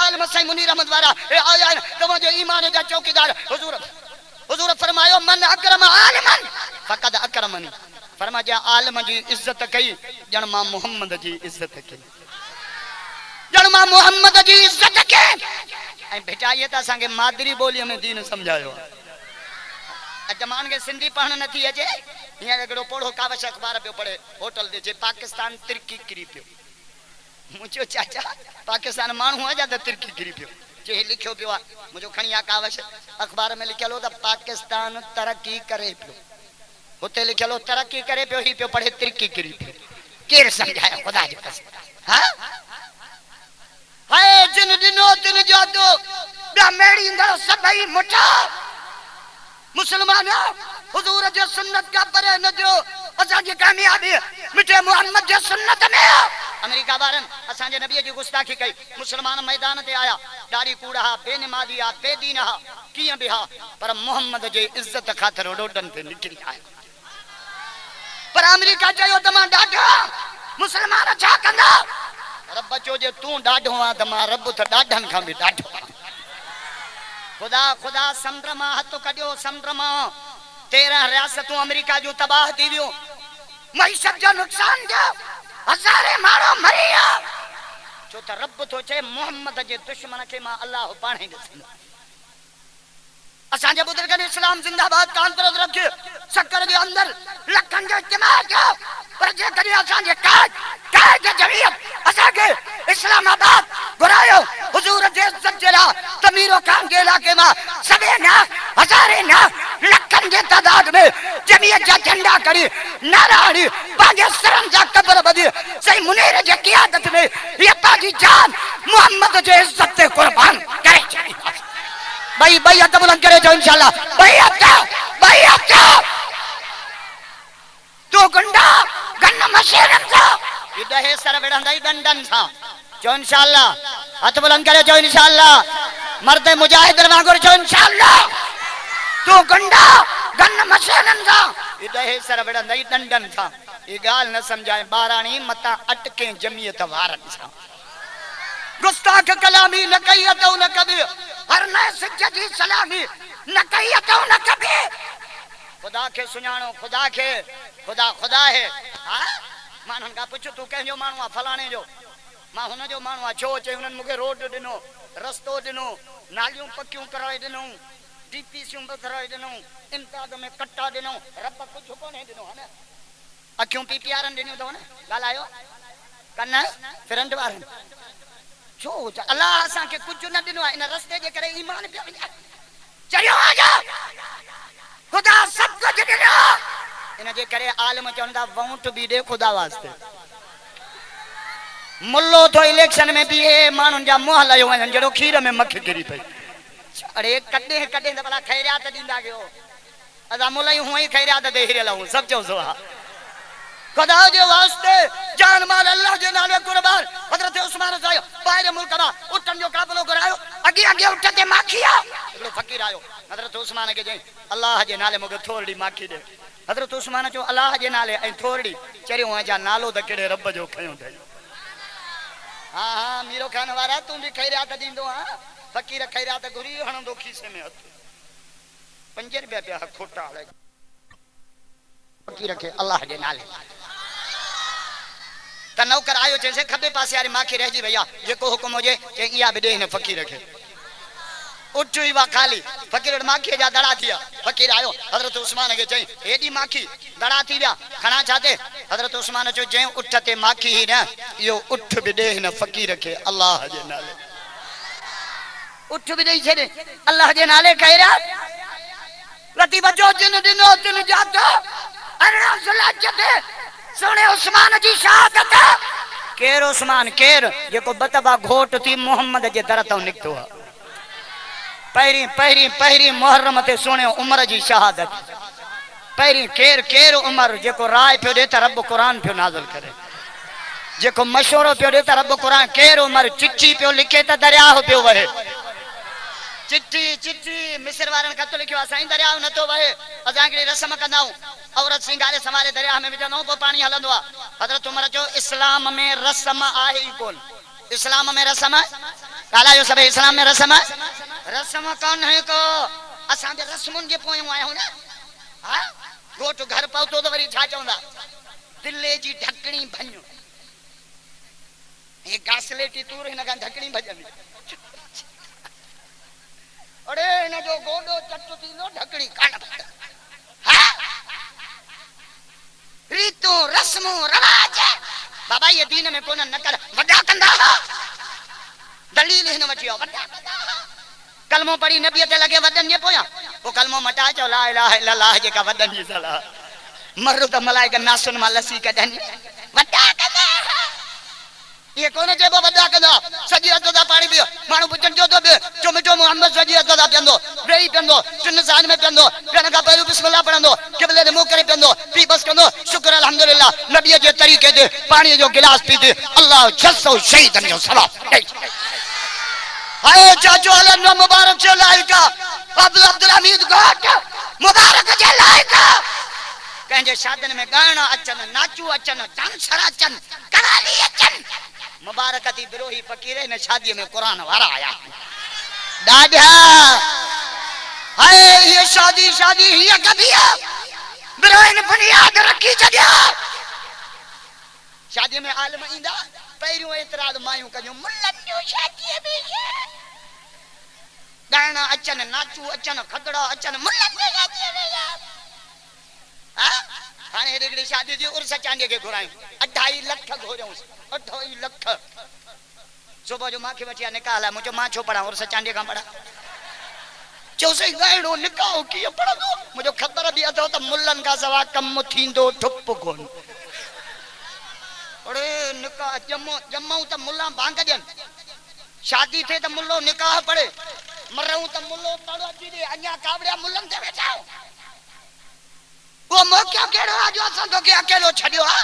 आलम सही मुनीर अहमद वारा ए आया तमा जो ईमान जा चौकीदार हुजूर फरमायो मन अकरम आलिमन फकद अकरमनी फरमा जे आलम जी इज्जत कई जण मां मोहम्मद जी इज्जत कई जण मां मोहम्मद जी इज्जत कई ऐ भेटाइए त संगे मादरी बोली में दीन समझायो अजमान के सिंधी पढ़न नथी अचे हिया एकड़ो पोड़ो कावश अखबार पे पढ़े होटल दे जे पाकिस्तान तिरकी करी पियो मुझो चाचा पाकिस्तान मानू आ जा त तिरकी करी पियो जे लिखियो पियो मुझो खणिया कावश अखबार में लिखलो त पाकिस्तान तरक्की करे पियो होते लिखलो तरक्की करे पियो ही पियो पढ़े तिरकी करी पियो केर समझाया खुदा जी कसम हां हाय जिन दिनो तिन जादो बे मेरी अंदर सभई मुठा मुसलमान हुजूर जे सुन्नत का परे न जो असा जी कामयाबी मिटे मोहम्मद जे सुन्नत में अमेरिका वारन असा जे नबी जी गुस्ताखी कई मुसलमान मैदान ते आया दाढ़ी कूड़ा बेनमादिया बेदीना किया बिहा पर मोहम्मद जे इज्जत खातिर रोडन पे निकली आया पर अमेरिका चयो तमा डाढा मुसलमान छा कंदा रब चो जे तू डाढो आ त मां रब त डाढन खां भी डाढो खुदा समुंड मां हथ कढियो समुंड मां 13 रियासतूं अमेरिका जो तबाह थी वियो मईशत जो नुकसान थियो हज़ारे माण्हू मरी विया छो त रब तो चे मोहम्मद जे दुश्मन के मां अल्लाह पाणे ॾिसंदो असांजे बुजुर्गनि इस्लाम जिंदाबाद कांफरेंस रखी शक्कर जे अंदर लखन जो इज्तिमा थियो पर जे कॾहिं असांजे काज जमीयत असांखे इस्लामाबाद घुरायो हुजूर जे इज्जत जे लाइ तमीरो खान जे इलाके मां सभे ना हज़ारे ना लखन के तादाद में जमीयत जा झंडा करी नारायणी पांजे सरम जा कब्र बदी सही मुनीर जे क़ियादत में ये पाजी जान मोहम्मद जे इज्जत ते कुर्बान करे भाई भाई अत बुलंद करे जो इंशाल्लाह भाई अत तू गुंडा गन्न मशीरन सा इदहे सर बेड़ंदाई दंडन सा जो इंशाल्लाह हथ बुलंद करे जो इंशाल्लाह मर्द मुजाहिद वांगुर जो इंशाल्लाह तू गुंडा गन्न मशीरन सा इदहे सर बेड़ंदाई दंडन सा ये गाल न समझाए बारानी मता अटके जमीयत वारन सा गुस्ताख कलामी न कहियतो न कभी हर नए सज्जदी सलामी न कहियतो न कभी खुदा के सुञाणो खुदा के खुदा खुदा है हां मानन का पुछ तू कहियो मानवा फलाणे जो मां हुन जो मानवा छो चे उनन मुके रोड दिनो रस्तो दिनो नालियों पक्कियों कराए दिनो डीपीसीओ बदराए दिनो इम्तियाज में कट्टा दिनो रब कुछ कोने दिनो है ना अक्यों पीपीआरन दिनो तो ना गालायो कन्ना फिरंट वारन छो अल्लाह असा के कुछ न दिनो इन रस्ते जे करे ईमान पे चलियो आजा खुदा सब कुछ दिनो इन जे करे आलम चंदा वोट भी दे खुदा वास्ते मुल्लो तो इलेक्शन में भी है मानुन जा मोह लयो वन जड़ो खीर में मक्खी गिरी पई अरे कदे कदे त भला खैरियत दींदा गयो अदा मुल्ला ही हुई खैरियत दे हिरे लाऊं सब चो सो खुदा जे वास्ते जान माल अल्लाह जे नाले कुर्बान हजरत उस्मान सायो बाहर मुल्क मा उठन जो काफलो करायो अगे अगे उठते माखिया एड़ो फकीर आयो हजरत उस्मान के जे अल्लाह जे नाले मगे थोड़ी माखी दे हजरत उस्मान जो अल्लाह जे नाले ऐ थोड़ी चरियो जा नालो द केड़े रब जो खयो थे हां हां मीरो खान वाला तू भी खैरियत दींदो हां फकीर खैरियत गुरी हणंदो खीसे में हथ 5 रुपया पे खोटा आले फकीर के अल्लाह जे नाले त नौकर आयो जैसे खबे पासे यार माखी रह जी भैया ये को हुक्म हो जे के इया बे ने फकीर के उठई वा खाली फकीर माखी जा दड़ा दिया फकीर आयो हजरत उस्मान के जई एडी माखी दड़ा थी गया खाना चाहते हजरत उस्मान जो जई उठते माखी ही ना यो उठ बे ने फकीर के अल्लाह जे नाले उठ बे दे छे अल्लाह जे नाले कहरा लती बजो जिन दिनो तिन जाता अरे सलाजते सुने उस्मान जी शहादत केर उस्मान केर जेको बतबा घोट थी मोहम्मद जे दर तो निकतो पहिरी पहिरी पहिरी मुहर्रम ते सुने उमर जी शहादत पहिरी केर केर उमर जेको राय पे दे त रब कुरान पे नाज़िल करे जेको मशवरो पे दे त रब कुरान केर उमर चिट्ठी पे लिखे त दरिया पे वहे चिट्ठी चिट्ठी मिस्र वारन खत लिखियो साईं दरिया न तो वहे अजा के रस्म कंदाऊ औरत सिंगारे समारे दरिया में विझंदो पो पानी हलंदो हजरत उमर जो इस्लाम में रस्म आहे ही कोन इस्लाम में रस्म काला जो सब इस्लाम में रस्म कौन है को असा दे रस्मुन जे पोयो आयो ना हां गोट घर पहुतो तो वरी छा चौंदा दिल्ले जी ढकणी भन्यो ये गासलेटी तूर हिन का ढकणी भजंदी अरे न जो गोडो चट्टू थी लो ढकड़ी कान हां रीतो रस्मो रवाज बाबा ये दीन में कोन न कर वडा कंदा दलील हिन मचियो वडा कंदा कलमो पढ़ी नबी ते लगे वदन जे पोया वो कलमो मटा चो ला इलाहा इल्लल्लाह जे का वदन जी सला मरु त मलाइका नासुन मा लसी कदन वडा कंदा ये कोने जे बो वडा कंदा सजी अदा पानी पियो मानु पुछन जो तो जो मिठो मोहम्मद सजी अदा पियंदो वेई पियंदो चिन सान में पियंदो पियण का पहलू बिस्मिल्लाह पढ़ंदो किबले दे मुंह करे पियंदो पी बस कंदो शुक्र अल्हम्दुलिल्लाह नबी जे तरीके दे पानी जो गिलास पीते अल्लाह 600 शहीदन जो सवाब हाय चाचो अल्लाह मुबारक जो लाइका अब्दुल हमीद घाट मुबारक जे लाइका कंजे शादन में गाना अचन नाचू अचन डांसर अचन कवाली अचन मुबारकती बिरोही फकीर ने शादी में कुरान वारा आया दादा हाय ये शादी शादी ये कभी बिरोही ने बुनियाद रखी जगह शादी में आलम इंदा पैरियों एतराज मायूं कजो मुल्लन जो शादी में गाना अचन नाचू अचन खदड़ा अचन मुल्लन जो शादी में हां हाने रेगड़ी शादी जी उर्स चांदी के घुराई 28 लाख घोरऊं 28 लाख सुबह जो मां के बचिया निकाला मुझे मां छो पड़ा उर्स चांदी का पड़ा चौसे गाइडो निकाह की पढ़ंदो मुझे खबर भी अथो त मुल्लन का सवा कम थींदो ठुप कोन अरे निकाह जम्मू त मुल्ला भांग दन शादी थे त मुल्लो निकाह पढ़े मरऊ त मुल्लो तड़ो अची दे अन्या कावड़िया मुल्लन ते बैठा वो मौका केड़ो आ जो असन तो के अकेलो छडियो आ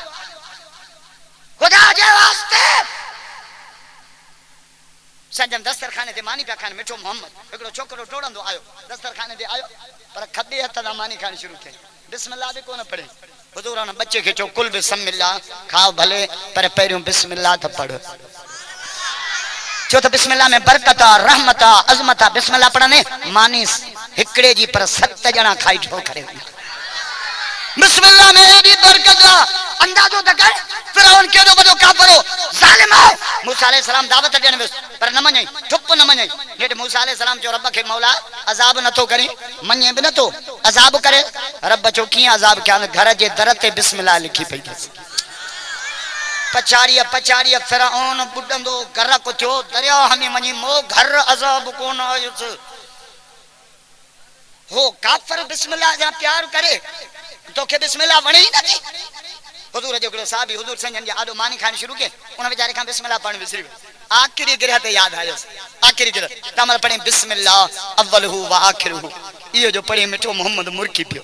खुदा जे वास्ते संजम दस्तरखाने ते मानी पिया खाने मिठो मोहम्मद एकड़ो छोकरो टोड़ंदो आयो दस्तरखाने ते आयो पर खबे हथ दा मानी खाने शुरू थे बिस्मिल्लाह भी कोन पढ़े हुजूर ने बच्चे के चो कुल बिस्मिल्लाह खाओ भले पर पहिरियों बिस्मिल्लाह त पढ़ चो तो बिस्मिल्लाह में बरकत रहमत अजमत बिस्मिल्लाह पढ़ने मानी हिकड़े जी पर 7 जना खाई ठो करे बिस्मिल्लाह में एडी बरकत अंदाजो त कर फिरौन केडो बडो काफरो जालिम मूसा अलैहि सलाम दावत देने बस पर न मने चुप न मने नेट मूसा अलैहि सलाम जो रब के मौला अजाब न तो करे मने भी न तो अजाब करे रब जो की अजाब क्या घर जे दर ते बिस्मिल्लाह लिखी पई पचारिया फिरौन बुडंदो घर को थियो दरिया हमें मनी मो घर अजाब कोन आयुस हो काफर बिस्मिल्लाह जा प्यार करे तो के बिस्मिल्लाह वणे ही नथी हुजूर जो करो साहब हुजूर संजन जे आदो मानी खाने शुरू के उन बेचारे का बिस्मिल्लाह पढ़न विसरी आखिरी गिरह ते याद आयो आखिरी गिरह तमल पढ़े बिस्मिल्लाह अव्वलहु व आखिरहु यो जो पढ़े मिठो मोहम्मद मुर्की पियो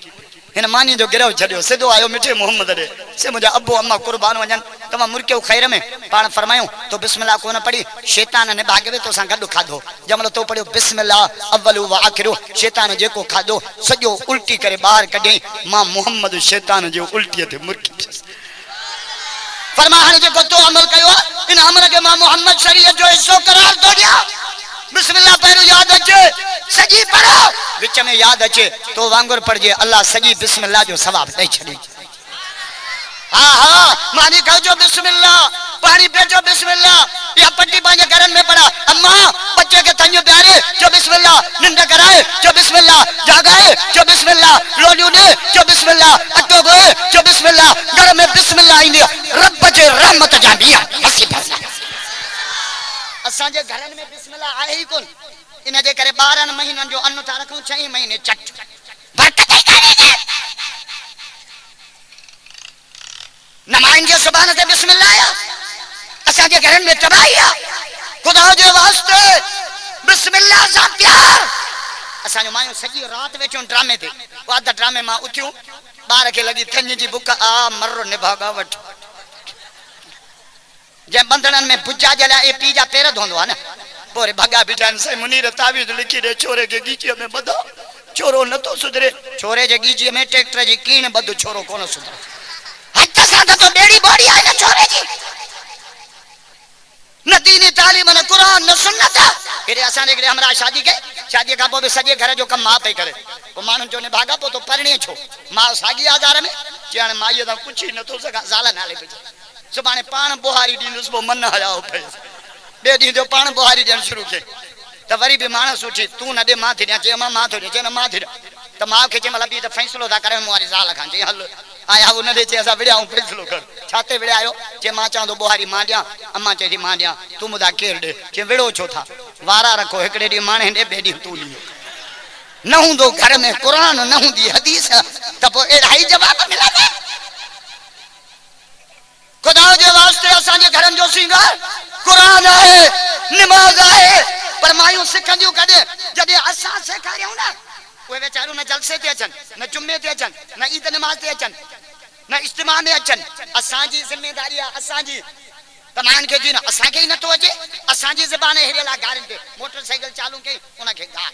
इन मानी जो गिरह छडियो सिधो आयो मिठे मोहम्मद दे से मुझे अब्बू अम्मा कुर्बान वजन तमा मुर्के खैर में पान फरमायो तो बिस्मिल्लाह कोन पढ़ी शैतान ने भागवे तो सा गड खादो जमल तो पढ़ियो बिस्मिल्लाह अव्वलु व आखिरु शैतान जेको खादो सजो उल्टी करे बाहर कढे मां मोहम्मद शैतान जो उल्टी थे मुर्की फरमाने जो तो अमल कयो इन अमल के मां मोहम्मद शरीयत जो हिस्सो करार दो दिया बिस्मिल्लाह पहलो याद अचे सजी पढ़ो विच में याद अचे तो वांगुर पढ़जे अल्लाह सजी बिस्मिल्लाह जो सवाब दे छड़ी हां हां मानी कहो जो बिस्मिल्लाह पानी बेचो बिस्मिल्लाह या पट्टी पांजे घरन में पड़ा अम्मा बच्चे के तंजो प्यारे जो बिस्मिल्लाह निंद कराए जो बिस्मिल्लाह जागाए जो बिस्मिल्लाह लोलियो दे जो बिस्मिल्लाह अटो गए जो बिस्मिल्लाह घर में बिस्मिल्लाह इंदी रब जे रहमत जाबिया हसी बस असा जे घरन में बिस्मिल्लाह आए ही कोन इन जे करे 12 महीनन जो अन्न था रखूं 6 महीने चट बरकत ही करेंगे नमाइन के सुभान से बिस्मिल्लाह आया असा जे घरन में तबाही खुदा जे वास्ते बिस्मिल्लाह सा प्यार असा जो मायो सजी रात वेचो ड्रामे थे वाद ड्रामे मां उठियो बार के लगी थंज जी बुक आ मर्रो निभागा वठ जे बंधन में बुज्जा जला ए पीजा पैर धोंदो है ना पोरे भगा बिठान से मुनीर तावीज लिखी दे छोरे के गीची में बदा छोरो न तो सुधरे छोरे जे गीची में ट्रैक्टर जी कीण बद छोरो कोन सुधरे हट सा तो बेड़ी बॉडी है ना छोरे जी न दीनी तालीम न कुरान न सुन्नत केरे असा ने हमरा शादी का पो सजे घर जो कम मां पे करे को मानु जो ने भागा पो तो परणे छो मां सागी आधार में चण माई दा कुछ ही न तो सका साला नाले पे सुबाने पान बोहारी दीनुस बो मन हलाओ पे बे दी जो पान बोहारी जन शुरू के त वरी भी मानस उठी तू न दे मां थी जे मां थो जे न मां थी त मां के जे मला बी त फैसलो दा करे मोरी साल खान जे हल आया उन दे जे असा विड़या फैसलो कर छाते विड़या आयो जे मां चांदो बोहारी मां दिया अम्मा चे दी मां दिया तू मुदा केर दे जे विड़ो छो था वारा रखो एकड़े दी माने दे बेडी तू ली न हुंदो घर में कुरान न हुंदी हदीस त पो एड़ा ही जवाब मिला दे खुदा जे वास्ते असा जे घरन जो सिंगार कुरान है नमाज है पर मायूं सिखंदियूं कदे जदे असा सिखारियूं ना कोई बेचारू न जलसे ते अचन न जुम्मे ते अचन न ईद नमाज ते अचन न इज्तिमा में अचन असा जी जिम्मेदारी है असा जी तमान के जी न असा के न तो अचे असा जी ज़बान हेरेला गारन ते मोटरसाइकिल चालू के उन के गार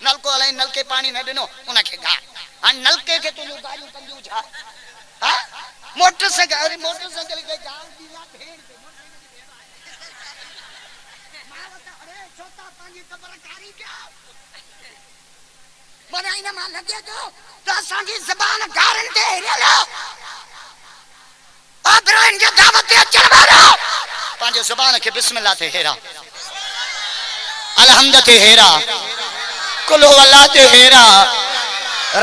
नलको हलाई नलके पानी न दिनो उन के गार हां नलके के तू गाड़ियों कंदियूं छा हां मोटरसाइकिल के गाल दी ला भेड़ के अरे छोटा पानी कबरकारी क्या मने इन मा लगे तो असा जी ज़बान गारन ते हेरेला अब्राहिम के दावत ते चलवारो पांजे ज़बान के बिस्मिल्लाह ते हेरा अलहम्द ते हेरा कुल हुवल्लाह ते हेरा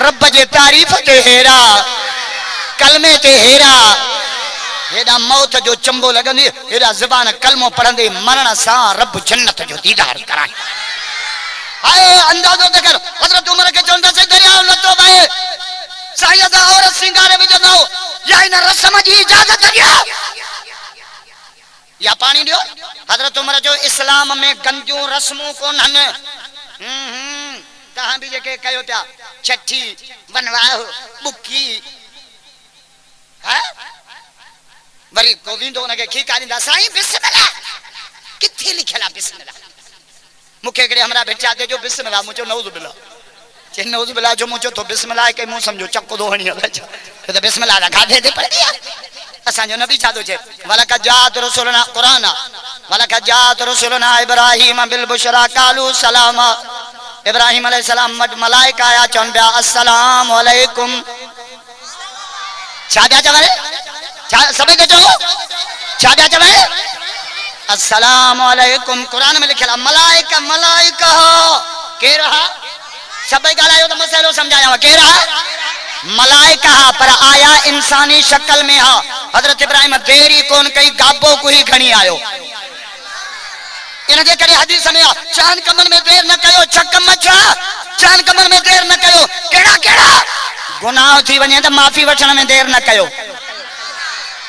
रब जे तारीफ ते हेरा कलमे ते हेरा हेडा मौत जो चंबो लगंदी हेडा ज़बान कलमो पढ़ंदे मरण सा रब जन्नत जो दीदार कराए हाय अंदाज़ो त कर हज़रत उमर के चवंदा से दरिया लतो भाई शायद औरत सिंगारे विझंदो या इन रस्म जी इजाजत ॾियो या पानी ॾियो। हज़रत उमर जो इस्लाम में गंदियूं रस्मूं कोन्हनि। तहां भी जेके कयो पिया छठी वनवाह बुकी है वरी को विंदो उनके खीका ॾींदा साईं बिस्मिल्लाह किथे लिखियल आहे बिस्मिल्लाह। मूंखे हिकिड़े हमरा भेटिया ते जो बिस्मिल्लाह मुंहिंजो नौज़ बिल्ला जे नौज़ बिल्ला जो मुंहिंजो तो बिस्मिल्लाह के मूं सम्झो चक दो हणी हले त बिस्मिल्लाह दा गाधे ते पढ़ी आहे। असांजो नबी छा थो चए वलक जात रसूलना क़ुरान वलक जात रसूलना इब्राहिम बिल बुशरा कालू सलामा। इब्राहिम अलैहिस्सलाम मलाइका आया चवन पिया अस्सलाम वालेकुम छा पिया चवे सभी के चओ छा पिया चवे अस्सलाम वालेकुम। कुरान में लिखियल मलाइका मलाइका केर हा सभी ॻाल्हायो त मसइलो समझाया केर हा मलाइका पर आया इंसानी शक्ल में हा। हजरत इब्राहिम देरी कोन कई गाबो कोई खणी आयो इन जे करे हदीस में चांद कमन में देर न कयो छकम छा चांद कमन में देर न कयो केड़ा केड़ा गुनाह थी वने त माफी वठण में देर न कयो।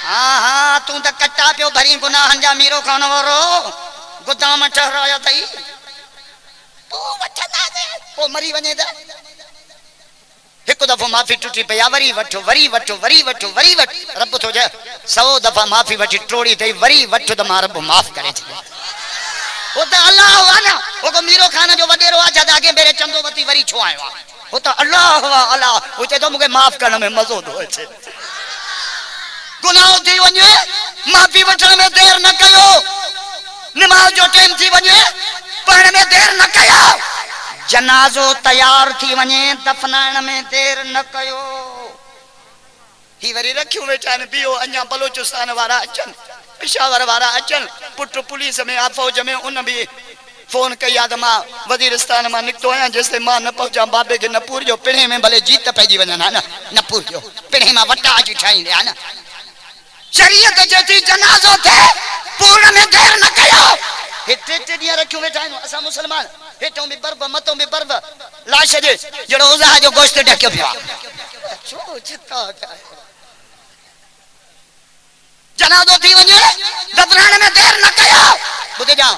हाँ हाँ तू त कट्टा पियो भरी गुनाहन जा मीरो खान वारो गुदाम ठहराया तई पो वठंदा पो मरी वने त एक दफो माफी टूटी पया वरी वठो वरी वठो वरी वठो वरी वठ रब तो जे 100 दफा माफी वठी टोड़ी थई वरी वठो त मां रब माफ करे छे वो त अल्लाह वाना वो को मीरो खान जो वडेरो आ जद आगे मेरे चंदोवती वरी छो आयो वो त अल्लाह अल्लाह वो चे तो मुके माफ करने में मजो दो अचे गुनाह थी वने माफी वठण में देर न कयो नमाज जो टाइम थी वने पढ़ने में देर न कयो जनाजो तैयार थी वने दफनाण में देर न कयो। ही वरी रखियो वेठा न बियो अन्या बलोचिस्तान वारा अचन पेशावर वारा अचन पुट पुलिस में आ फौज में उन भी फोन कई आ मां वजीरिस्तान मां निकतो आया जैसे मां न पहुंचा बाबे के नपुर जो पिणे में भले जीत पैजी वना ना नपुर जो पिणे में वटा जी ठाईंदे आ ना शरीयत जेती जनाजो थे पूर्ण में देर न कयो। हेटे टिया रखियो वेठा आहियूं असां मुसलमान हेठों भी बर्फ मथों भी बर्फ लाश जे जड़ो उज़ा जो गोश्त ढकियो पियो छो चिता जनाजो थी वने दफनाण में देर न कयो। बुधे जा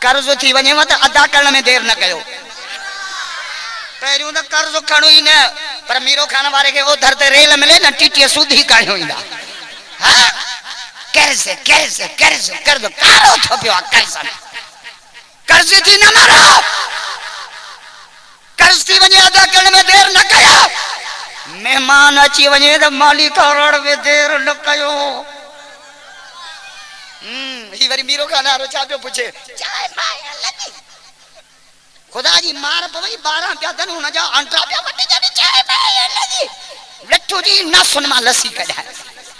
कर्ज थी वने त अदा करण में देर न कयो। पहिरियों त कर्ज खणो ही न पर मीरो खान वारे के वो धरते रेल मिले न टीटी सूदी कायो इंदा हां कर्ज कर्ज कर्ज कर्ज कारो थो पियो कर्ज कर्ज थी न मारो कर्ज थी वने अदा करण में देर न कयो। मेहमान अची वने त मालिक रण में देर न कयो। ही वरी मीरो खान आरो छा पियो पूछे चाय माया लगी खुदा जी मार पवई 12 पिया दन हुन जा अंटा पिया वटी जने चाय माया लगी लट्ठू जी न सुनमा लसी कढा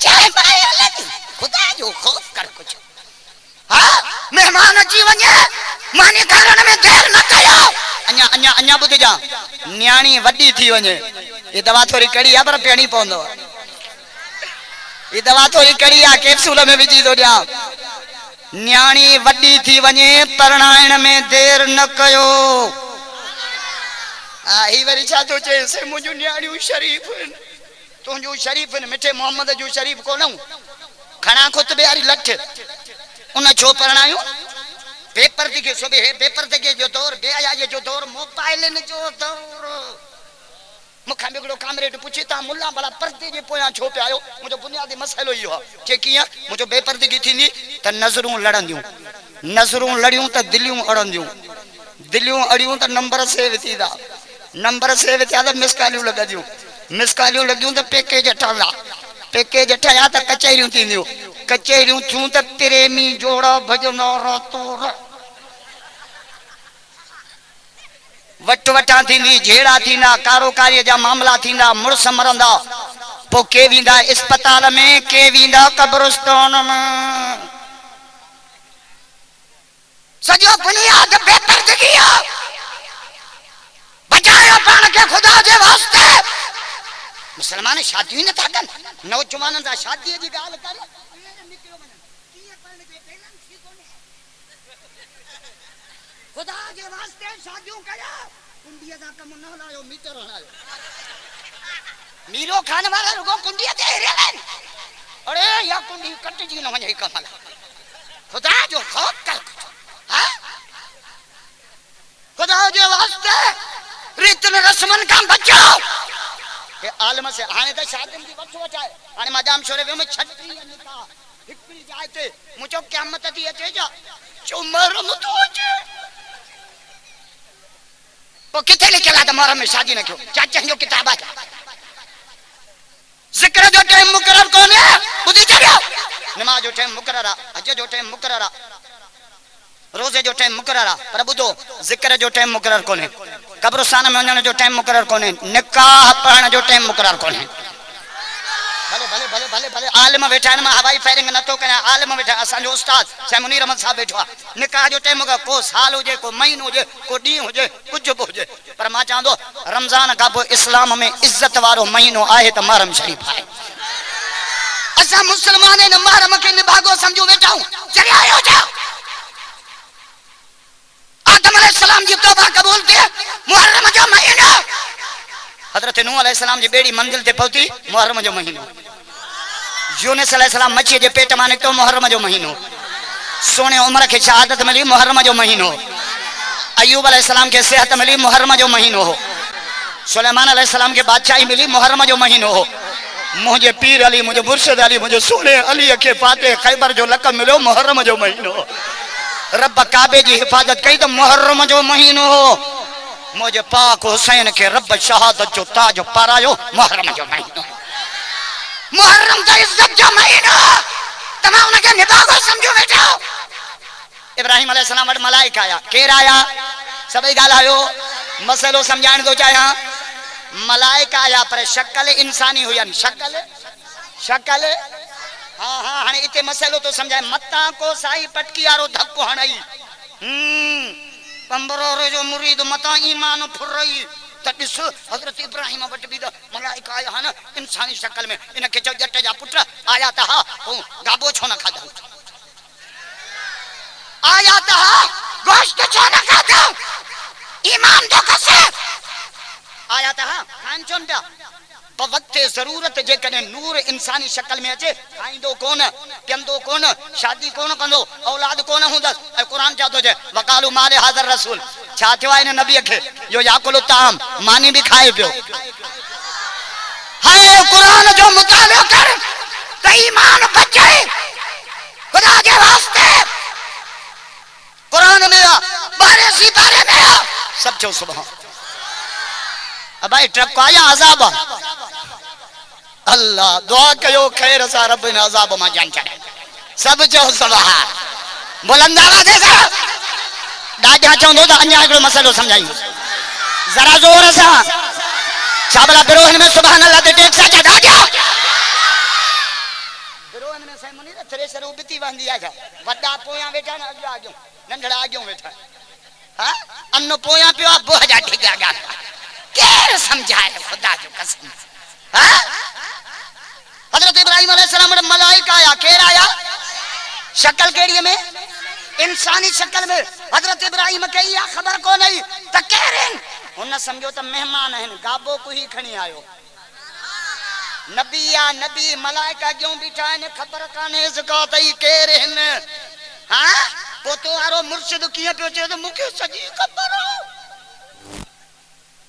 चाय माया लगी खुदा जो खौफ कर कुछ हां मेहमान अची वने माने कारण में देर न कयो। अन्या अन्या अन्या बुध जा न्याणी वडी थी वने ये दवा थोड़ी कड़ी आ पर पेणी पवंदो ये दवा थोड़ी कड़ी आ कैप्सूल में विझी दो दिया न्याणी वडी थी वने परणाइण में देर न कयो। आ ही वरी छा तो चे से मुजो न्याणी शरीफ तुजो शरीफ मिठे मोहम्मद जो शरीफ कोन खणा खुतबे वाली लठ उन छो परणायो पेपर दिखे सोबे हे पेपर दिखे जो दौर बेया जो दौर मोबाइल न जो दौर मुखा बिगड़ो कामरेड पूछे ता मुल्ला बड़ा पर्दे जे पोया छो पे आयो मुजो बुनियादी मसलो यो है के किया मुजो बेपर्दगी थींदी त नजरूं लड़ंदियूं नजरूं लड़ियूं त दिलियूं अड़ंदियूं दिलियूं अड़ियूं त नंबर सेव थीदा नंबर सेव थिया त मिसकालियूं लॻदियूं त पैकेज ठहंदा पैकेज ठया त कचहरियूं थींदियूं कचहरियूं थियूं त प्रेमी जोड़ा भजंदा रातो वट वटा थींदी झेड़ा थींदा कारोकारी जा मामला थींदा मुड़स मरंदा पो के विंदा अस्पताल में के विंदा कब्रिस्तान में सजो बुनियाद बेपर्दगी बचायो पान के खुदा जे वास्ते। मुसलमान शादी न था कन नौजवान दा शादी जी गाल कर खुदा के वास्ते शादियों कया कुंडिया दा कम न लायो मीटर हणायो मीरो खान वाला रुगो कुंडिया ते हिरन अरे या कुंडी कट जी न वने कमल खुदा जो खौफ कर हां खुदा के वास्ते रीतन रस्मन का बचाओ के आलम से हाने त शादी दी वक्त वटाए हाने मदाम छोरे में छटरी निका हिकड़ी जाते मुझो क़यामत दी अचे जा चुमर मुतो अचे तो किथे लिखला त मोहर्रम में शादी न क्यों चाचा जो किताब है जिक्र जो टाइम मुकर्रर कोने बुधी चढ़ियो नमाज जो टाइम मुकर्रर हज जो टाइम मुकर्रर रोजे जो टाइम मुकर्रर पर बुधो जिक्र जो टाइम मुकर्रर कोने कब्रिस्तान में वञण जो टाइम मुकर्रर कोने निकाह पढ़ण जो टाइम मुकर्रर कोने भले भले भले भले भले आलिम बैठा आहिनि मां हवाई फायरिंग नथो कयां आलिम बैठा असांजो उस्ताद साईं मुनीर अहमद साहब बैठो आहे निकाह जो टाइम को साल हुजे को महीनो हुजे को ॾींहुं हुजे कुझु बि हुजे पर मां चवां थो रमज़ान खां पोइ इस्लाम में इज़त वारो महीनो आहे त मुहर्रम शरीफ़ आहे असां मुस्लमान आहिनि मुहर्रम खे निभागो सम्झूं वेठा आहियूं चरियायो छा आदम अलैहिस्सलाम जी तौबा कबूल थी मुहर्रम जो महीनो हजरत नूह अलैहिस्सलाम जी बेड़ी मंजिल ते पहुती मुहर्रम जो महीनो यूनुस अलैहिस्सलाम मच्छी जे पेट मां निकतो मुहर्रम जो महीनो सोने उमर के शहादत मिली मुहर्रम जो महीनो अयूब अलैहिस्सलाम के सेहत मिली मुहर्रम जो महीनो हो सुलेमान अलैहिस्सलाम के बादशाही मिली मुहर्रम जो महीनो हो मुझे पीर अली मुझे मुर्शिद अली मुझे सोने अली के फाते खैबर जो लक़ब मिलो मुहर्रम जो महीनो रब काबे की हिफाजत कई तो मुहर्रम जो महीनो हो मुझे पाक हुसैन के रब शहादत जो ताज पारायो मुहर्रम जो महीनो मुहर्रम तो इज्जत जो महीनो तमाम उनके निभागो समझो बेटा इब्राहिम अलैहिस्सलाम वट मलाइका आया केर आया सभी ॻाल्हायो मसलो समझाइण थो चाहियां मलाइका आया पर शक्ल इंसानी हुयन शक्ल हाँ हाँ हाणे इते मसलो तो समझाए मता को साई पटकी वारो धक्को हणई पंबरो जो मुरीद मता ईमान फुरई त ॾिस हजरत इब्राहिम वट भी मलाइका आया हन इंसानी शक्ल में इनके चो जट जा पुट आया त हा गाबो छो न खाधो आया त हा गोश्त छो न खाधो ईमान तो कसे आया त हा खान चोन पिया पर वक्त जरूरत जे कने नूर इंसानी शक्ल में अचे खाइंदो कोन पियंदो कोन शादी कोन कंदो औलाद कोन हुंदस ऐं कुरान छा थो चए वकालू माले हाज़र रसूल छा थियो आहे इन नबी खे यो याकुल ताम मानी भी खाए पियो हाय कुरान जो मुतालो कर त ईमान बचे खुदा के वास्ते कुरान में बारे सितारे में सब जो सुभान अब भाई ट्रक को आया अजाब अल्लाह दुआ कयो खैर सा रब इन अजाब मा जान चढ़े सब जो सुभान बुलंद आवाज से डाढा चवंदो त अन्या हिकिड़ो मसलो समझाई जरा जोर सा छाबला बिरोहन में सुभान अल्लाह ते टेक सा डाढा बिरोहन में साईं मुनी थ्रेसर उबती वंदी आ वडा पोया वेठा न अॻियो नंढड़ा अॻियो वेठा हां अन्न पोया पियो बोह जा ठिका गा केर समझाए खुदा जो कसम हां हजरत इब्राहिम अलैहिस्सलाम ने मलाइका आया केर आया शक्ल केड़ी में इंसानी शक्ल में हजरत इब्राहिम के या खबर को नहीं त केरन उन समझो त मेहमान हैं गाबो को ही खणी आयो नबी या नबी मलाइका क्यों बिठा ने खबर काने ज़का तई केरन हां पोतो वारो मुर्शिद किए पियो चे त मुके सजी खबर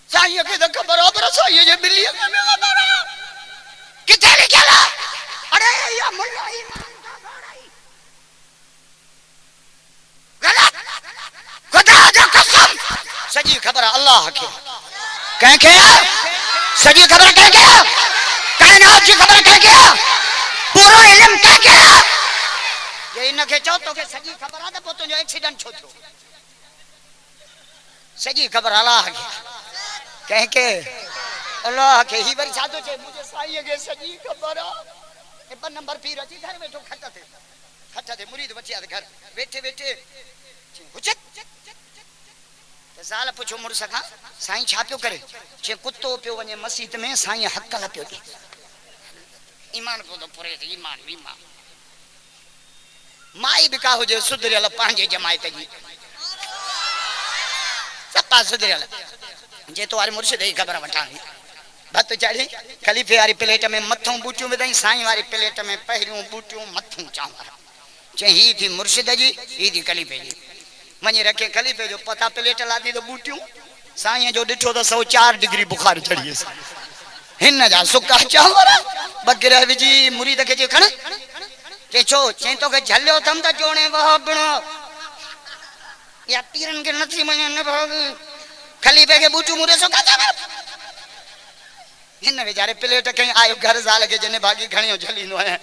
साईं के तो खबर हो पर साईं जे बिल्ली के खबर किथे लिखला अरे या मुल्ला ईमान का बड़ाई गलत खुदा जो कसम सजी खबर अल्लाह के कह के सजी खबर कह के कायनात की खबर कह के पूरा इल्म कह के ये इनके चो तो के सजी खबर आ त पोतो जो एक्सीडेंट छो थियो सजी खबर अल्लाह के कह के अल्लाह के ही वर छातो छे मुझे साईं के सजी खबर ए पर नंबर पीर अची घर बैठो खट थे मुरीद बचिया घर बैठे बैठे हुजत ते साल पुछो मुर्स खां साईं छा पियो करे जे कुत्तो पियो वने मस्जिद में साईं हक ला पियो ईमान को तो पूरे ईमान माई बिका हो जे सुधरियल पांजे जमायत जी सफ़ा सुधरियल जे तो वारे मुर्शिद जी ख़बर वठांगी भत चढ़ी खलीफे वारी प्लेट में मथों बूटियूं विधई साईं वारी प्लेट में पहिरियों बूटियूं मथों चांवर चई ही थी मुर्शिद जी ही थी खलीफे जी वञी रखे खलीफे जो पता प्लेट लाथी तो बूटियूं साईं जो ॾिठो तो 104 डिग्री बुखार चढ़ी हिन जा सुका चांवर बगिर विझी मुरीद खे जे खण के छो चई तो के झलियो थम त जोणे वहबणो या पीरन के नथी मने न भाग खलीफे के बूटियूं मुरे सुका चांवर हिन बेचारे प्लेट कहीं आयो घर साल के जने भागी खणियो झलींदो है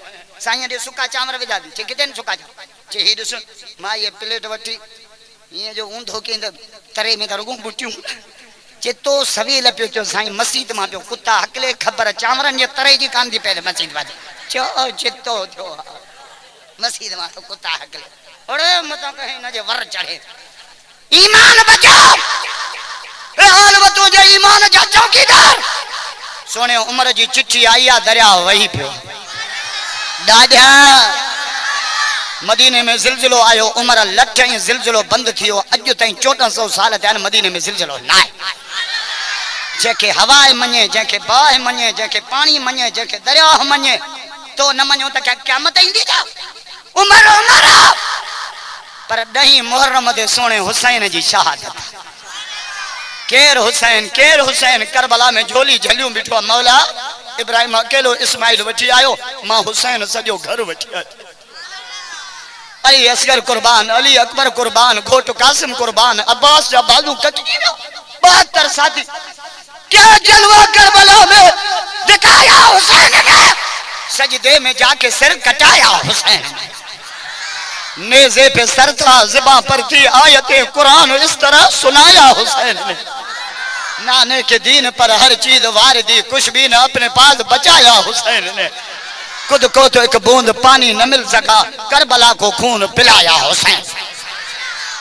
साईं दे सुका चांवर विधा दी चे कितने सुका चांवर चे ही ॾिस मां ये प्लेट वठी ये जो ऊंधो के तरे में रुगू बूटियूं चे तो सवेल पियो चो साईं मस्जिद मां पियो कुत्ता हकले खबर चांवरन जे तरे जी कान दी पहले मस्जिद वाजे चो चितो थियो मस्जिद मां तो कुत्ता हकले ओड़े मतो कहीं न जे वर चढ़े ईमान बचाओ ए हाल वतो जे ईमान जा चौकीदार सोने उमर जी चिट्ठी आई आ दरिया वही पियो दादा मदीने में जिलजिलो आयो उमर लठ ही जिलजिलो बंद थियो अज ताई 1400 साल थिया मदीने में जिलजिलो ना जेके हवाए मने जेके बाह मने जेके पानी मने जेके दरिया मने तो न मनो त क्या क़यामत इंदी जा उमर उमर पर 10 मुहर्रम दे सोने हुसैन जी शहादत केर हुसैन करबला में झोली झलियूं बिठो मौला इब्राहिम अकेलो इस्माइल वठी आयो मां हुसैन सजो घर वठी आयो अली असगर कुर्बान अली अकबर कुर्बान घोट कासिम कुर्बान अब्बास जा बाजू कटकी 72 साथी क्या जलवा करबला में दिखाया हुसैन ने सजदे में जाके सिर कटाया हुसैन ने नेज़े पे सर था ज़िबा पर थी आयतें कुरान इस तरह सुनाया हुसैन ने नाने के दीन पर हर चीज वार दी कुछ भी न अपने पास बचाया हुसैन ने खुद को तो एक बूंद पानी न मिल सका करबला को खून पिलाया हुसैन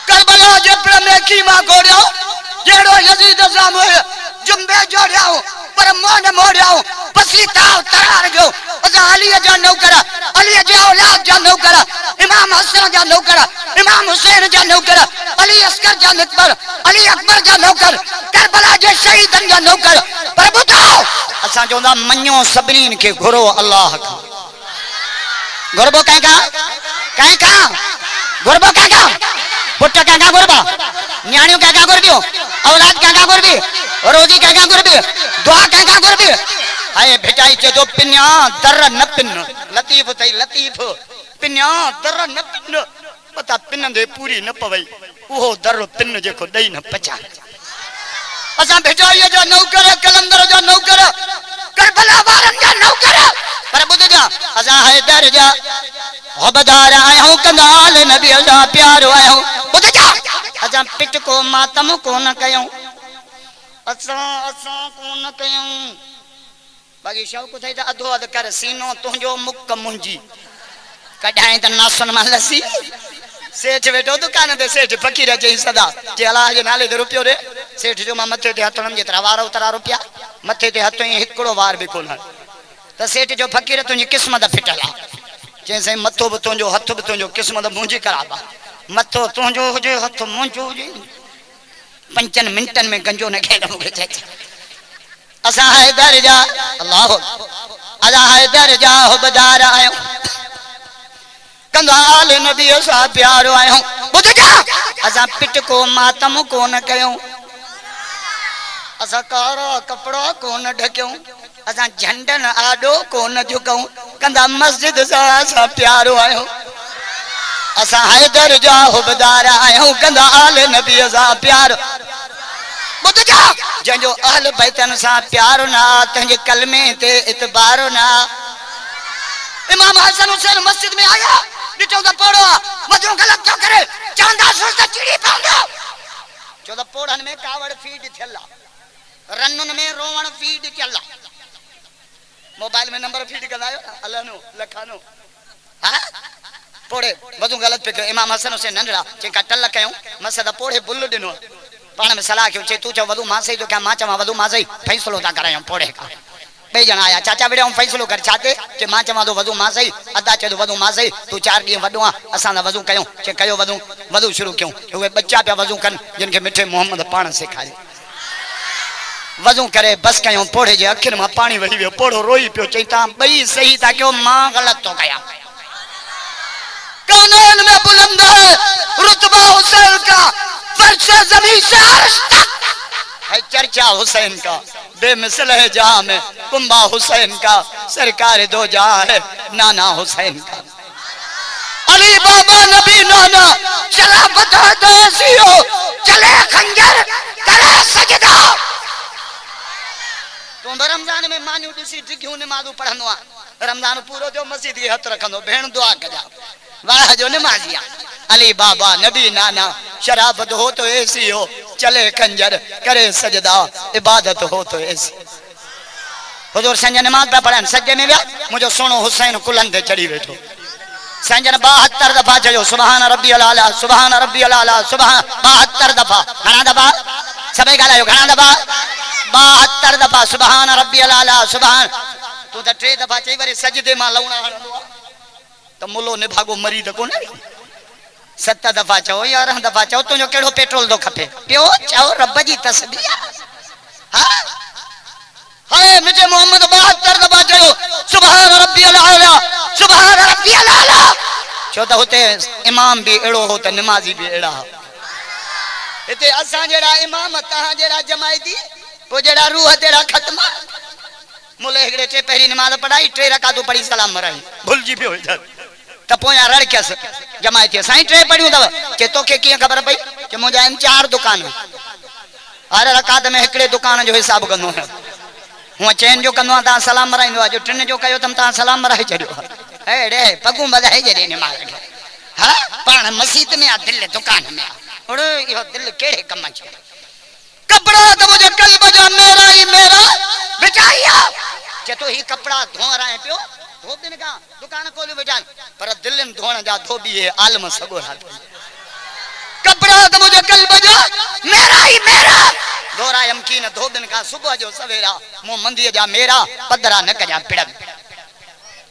करबला जपड़ में कीमा गोड़ियो जेड़ो यजीद सामो जुम्बे जोड़ियो पर मन मोड़ियो पसीता तरार जो अजा अली जा नौकर अली जा औलाद जा नौकर इमाम हसन जा नौकर इमाम हुसैन जा नौकर अली असगर जा नौकर अली अकबर जा नौकर करबला जे शहीदन जा नौकर पर बुधाओ असा जोंदा मन्यो सबरीन के घुरो अल्लाह का गुरबो का गुरबो का पुट का गुरबा न्याणियों का गुरबियो औलाद का गुरबी रोजी का गुरबी दुआ का गुरबी हाय भेटाई जे दो पिन्या दर न पिन लतीफ थई लतीफ पिन्या दर न पिन पता पिन दे पूरी न पवई वो दर पिन जेको दई न पचा असा भेटाई जो नौकर कलंदर जो नौकर करबला वारन जा नौकर पर बुध जा असा हैदर जा हबदार आयो कंगाल नबी जा प्यारो आयो बुध जा असा पिट को मातम को न कयो असा को न कयो बाकी शौक थई त अधो अध कर सीनो तुंजो मुक मुंजी कढाई त नासन मा लसी सेठ वेठो दुकान ते सेठ फकीर चई सदा जे अल्लाह जे नाले ते रुपयो रे सेठ जो मां मथे ते हथन जेतरा वारो तरा रुपया मथे ते हथ ही हिकड़ो वार भी कोन त सेठ जो फकीर तुंजी किस्मत फिटला जैसे मथो भी तुंजो हथ भी तुंजो किस्मत मुंजी कराबा मथो तुंजो हुजे हथ मुंजो हुजे 5 मिनटन में गंजो न खेड़ मुके चे असा हैदर जा अल्लाह अजा हैदर जा हुबदार आयो कंगाल नबी सा प्यारो आयो बुध जा असा पिट को मातम को न कयो असा कारा कपड़ा को न ढक्यो असा झंडन आडो को न झुकऊं कंदा मस्जिद सा प्यारो आयो असा हैदर जा हुबदार आयो कंदा आल नबी सा प्यारो बुध जा जंजो अहल बैतन सा प्यारो ना तंजे कलमे ते इतबारो ना इमाम हसन हुसैन मस्जिद में आया डिटो दा पड़ो मजो गलत जो करे चांदा सुस्त चिड़ी पांदो जो दा पोड़न में कावड़ फीड थेला रन्नुन में रोवण फीड चला मोबाइल में नंबर फीड करायो अल्लाहनो लखानो हां पोड़े मजो गलत पे इमाम हसन हुसैन नंडरा जे का टल कयो मसद पोड़े बुल दिनो पाण में सलाह क्यों चे तू चो वदू मां सही तो क्या मां चवा वदू मां सही फैसलो ता करायो पोड़े का बे जना आया चाचा बेटा हम फैसलो कर चाहते कि मां चवा तो वजू मां सही अदा चे तो वजू मां सही तू 4 डी वडो असा वजू कयो चे कयो वजू वजू शुरू क्यों वे बच्चा पे वजू कन जिनके मिठे मोहम्मद पाण सिखाए वजू करे बस कयो पोड़े जे अखिन में पानी वही वियो पोड़ो रोई पियो चईता बई सही था क्यों मां गलत तो कया कानून में बुलंद है रुतबा हुसैन का फर्श ज़मीन से अर्श तक है चर्चा हुसैन का बेमिसल है जहां में कुंबा हुसैन का सरकार दो जहां है नाना हुसैन का अली बाबा नबी नाना चला बता दो सियो चले खंजर करे सजदा तो रमजान में मानियो दिसी टिकियो नमाज़ पढ़नो आ रमजान पूरो जो मस्जिद के हथ रखनो भेण दुआ कजा वाह जो नमाजिया अली बाबा नबी नाना शराफत हो तो ऐसी हो चले खंजर करे सजदा इबादत हो तो ऐसी हुजूर संजन नमाज पे पढ़न सज्जे में गया मुझे सुनो हुसैन कुलन ते चढ़ी बैठो संजन 72 दफा चयो सुभान रब्बियल आला सुभान रब्बियल आला सुभान 72 दफा घणा दफा सबे गालायो घणा दफा 72 दफा सुभान रब्बियल आला सुभान तू तो 3 दफा चई वरी सजदे मां लवणा हणंदो तो मुलो ने भागो मरी तो कोने 7 दफा चो 11 दफा चो तुझो केड़ो पेट्रोल दो खपे पियो चो रब जी तस्बीह हां हाय मुझे मोहम्मद 72 दफा चयो सुभान रब्बियल आला सुभान रब्बियल आला चो तो होते इमाम भी एड़ो हो तो नमाजी भी एड़ा इते असा जेड़ा इमाम ता जेड़ा जमायती को जेड़ा रूह तेरा खत्म मुले हेगड़े टे पहली नमाज पढ़ाई 3 रकातू पढ़ी सलाम मराई भूल जी पियो त पोया रड़ केस जमायती साईं 3 पढ़ियो दव के तोखे किया खबर पई कि मुजा इन 4 दुकान हर रकात में एकड़े दुकान जो हिसाब कंदो है हुआ चैन जो कंदो ता सलाम मराइंदो जो 3 जो कयो तम ता सलाम मराई चढ़ियो एड़े पगू बधाई जड़े नमाज के हां पाण मस्जिद में आ दिल दुकान में ओड़ो यो दिल केड़े कम छ कपड़ा तो मुझे कल बजा मेरा ही मेरा बिचाइया जे तो ही कपड़ा धो रहा है पियो धोबिन का दुकान खोली बेजान पर दिल में धोण जा धोबी है आलम सगो रात कपड़ा तो मुझे कल बजा मेरा ही मेरा दोरा यमकीन धोबिन का सुबह जो सवेरा मु मंदी जा मेरा पदरा न कजा पिड़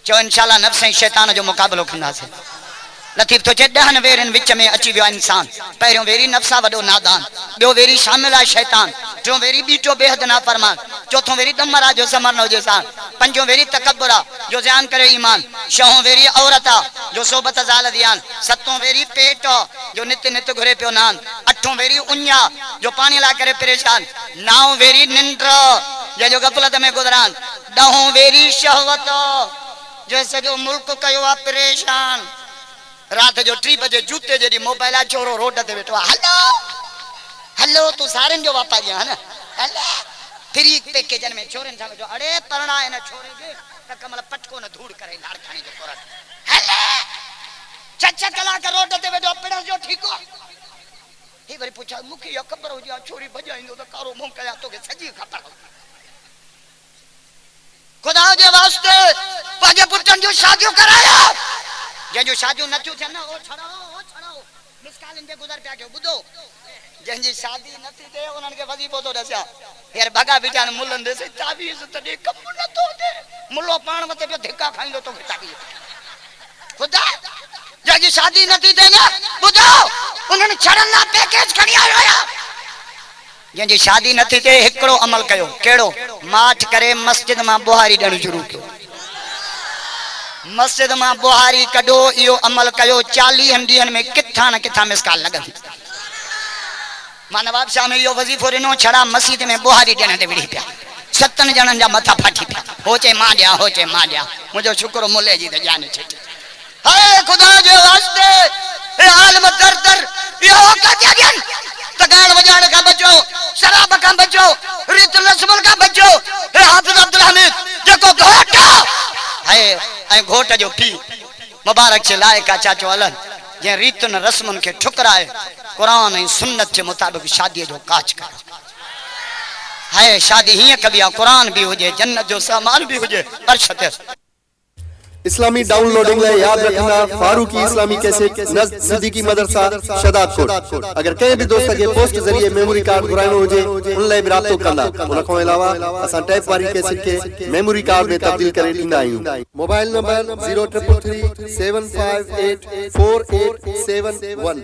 चो इंशाल्लाह नफ्स शैतान जो मुकाबलो खंदा से लतीफ तो चे 10 वेरन विच में अची वियो इंसान पहिरियों वेरी नफ्सा वडो नादान बयो वेरी शामिल है शैतान जो वेरी बीटो बेहद ना फरमान चौथों वेरी दमरा जो समर न जे सान पंजो वेरी तकब्बुरा जो ज़यान करे ईमान छहों वेरी औरता जो सोबत जाल दियान सतों वेरी पेट जो नित नित घुरे पियो नान अठों वेरी उन्या जो पानी ला करे परेशान नाओ वेरी निंद्र जे जो गफलत में गुजरान दहों वेरी शहवत जो सजो मुल्क कयो आ परेशान रात जो 3 बजे जूते जेडी मोबाइल आ छोरो रोड ते बैठो हेलो हेलो तू सारन जो वापारी है ना हेलो फ्री पैकेजन में छोरन सा जो अरे परना है ना छोरे के त कमल पटको न धूड़ करे लाड़खानी जो कोरत हेलो चच्चा कला के रोड ते बैठो पेड़ जो ठीक हो ही वरी पूछा मुखे यो खबर हो जा छोरी बजाइंदो तो कारो मुंह कया तो के सजी खबर खुदा जे वास्ते पाजे पुटन जो शादियों कराया जे जो शादियों नथू थे ना ओ छड़ाओ मिसकाल इनके गुजर पिया के बुदो जंजी शादी नथी थे उनन के वजीफो तो दसया यार भगा बिचान मुल्लन दे से ताबीज त दे कम न तो दे मुल्लो पाण मते पे धिक्का खाइंदो तो ताबीज खुदा जंजी शादी नथी थे ना बुदो उनन छड़न ला पैकेज खणी आयो या जंजी शादी नथी थे एकड़ो अमल कयो केड़ो माठ करे मस्जिद मां बुहारी डण शुरू कयो मस्जिद मां बुहारी कढो यो अमल कयो 40 ॾींहनि में किथा न किथा मिसकाल लगंदी मां नवाब शाह में यो वजीफो ॾिनो छड़ा मस्जिद में बुहारी ॾियण ते विड़ी पिया 7 ॼणनि जा मथा फाटी पिया हो चे मां ॾिया मुंहिंजो शुक्र मुले जी त जान छिट हाय खुदा जे वास्ते ए आलम दर दर यो का ॾियन तगाड़ वजाड़ का बचो शराब का बचो रित रस्मल का बचो ए हाफिज अब्दुल हमीद जेको घोट है ऐं घोट जो पी मुबारक से लाए का चाचो अलन जे रीत न रस्मन के ठुकराए कुरान ऐं सुन्नत के मुताबिक शादी जो काज कर है शादी हिय कबिया कुरान भी हुजे जन्नत जो सामान भी हुजे अर्श ते इस्लामी डाउनलोडिंग लाइ याद रखना फारूकी इस्लामी कैसेट नज़्द सिद्दीकी मदरसा शदादकोट। अगर कंहिं भी दोस्त के पोस्ट जरिए मेमोरी कार्ड घुराइणो हुजे उन लाइ भी राब्तो कंदा। उन खां अलावा असां टैप वारी कैसेट के मेमोरी कार्ड में तब्दील करे ॾींदा आहियूं। Mobile number 0333 758 4871।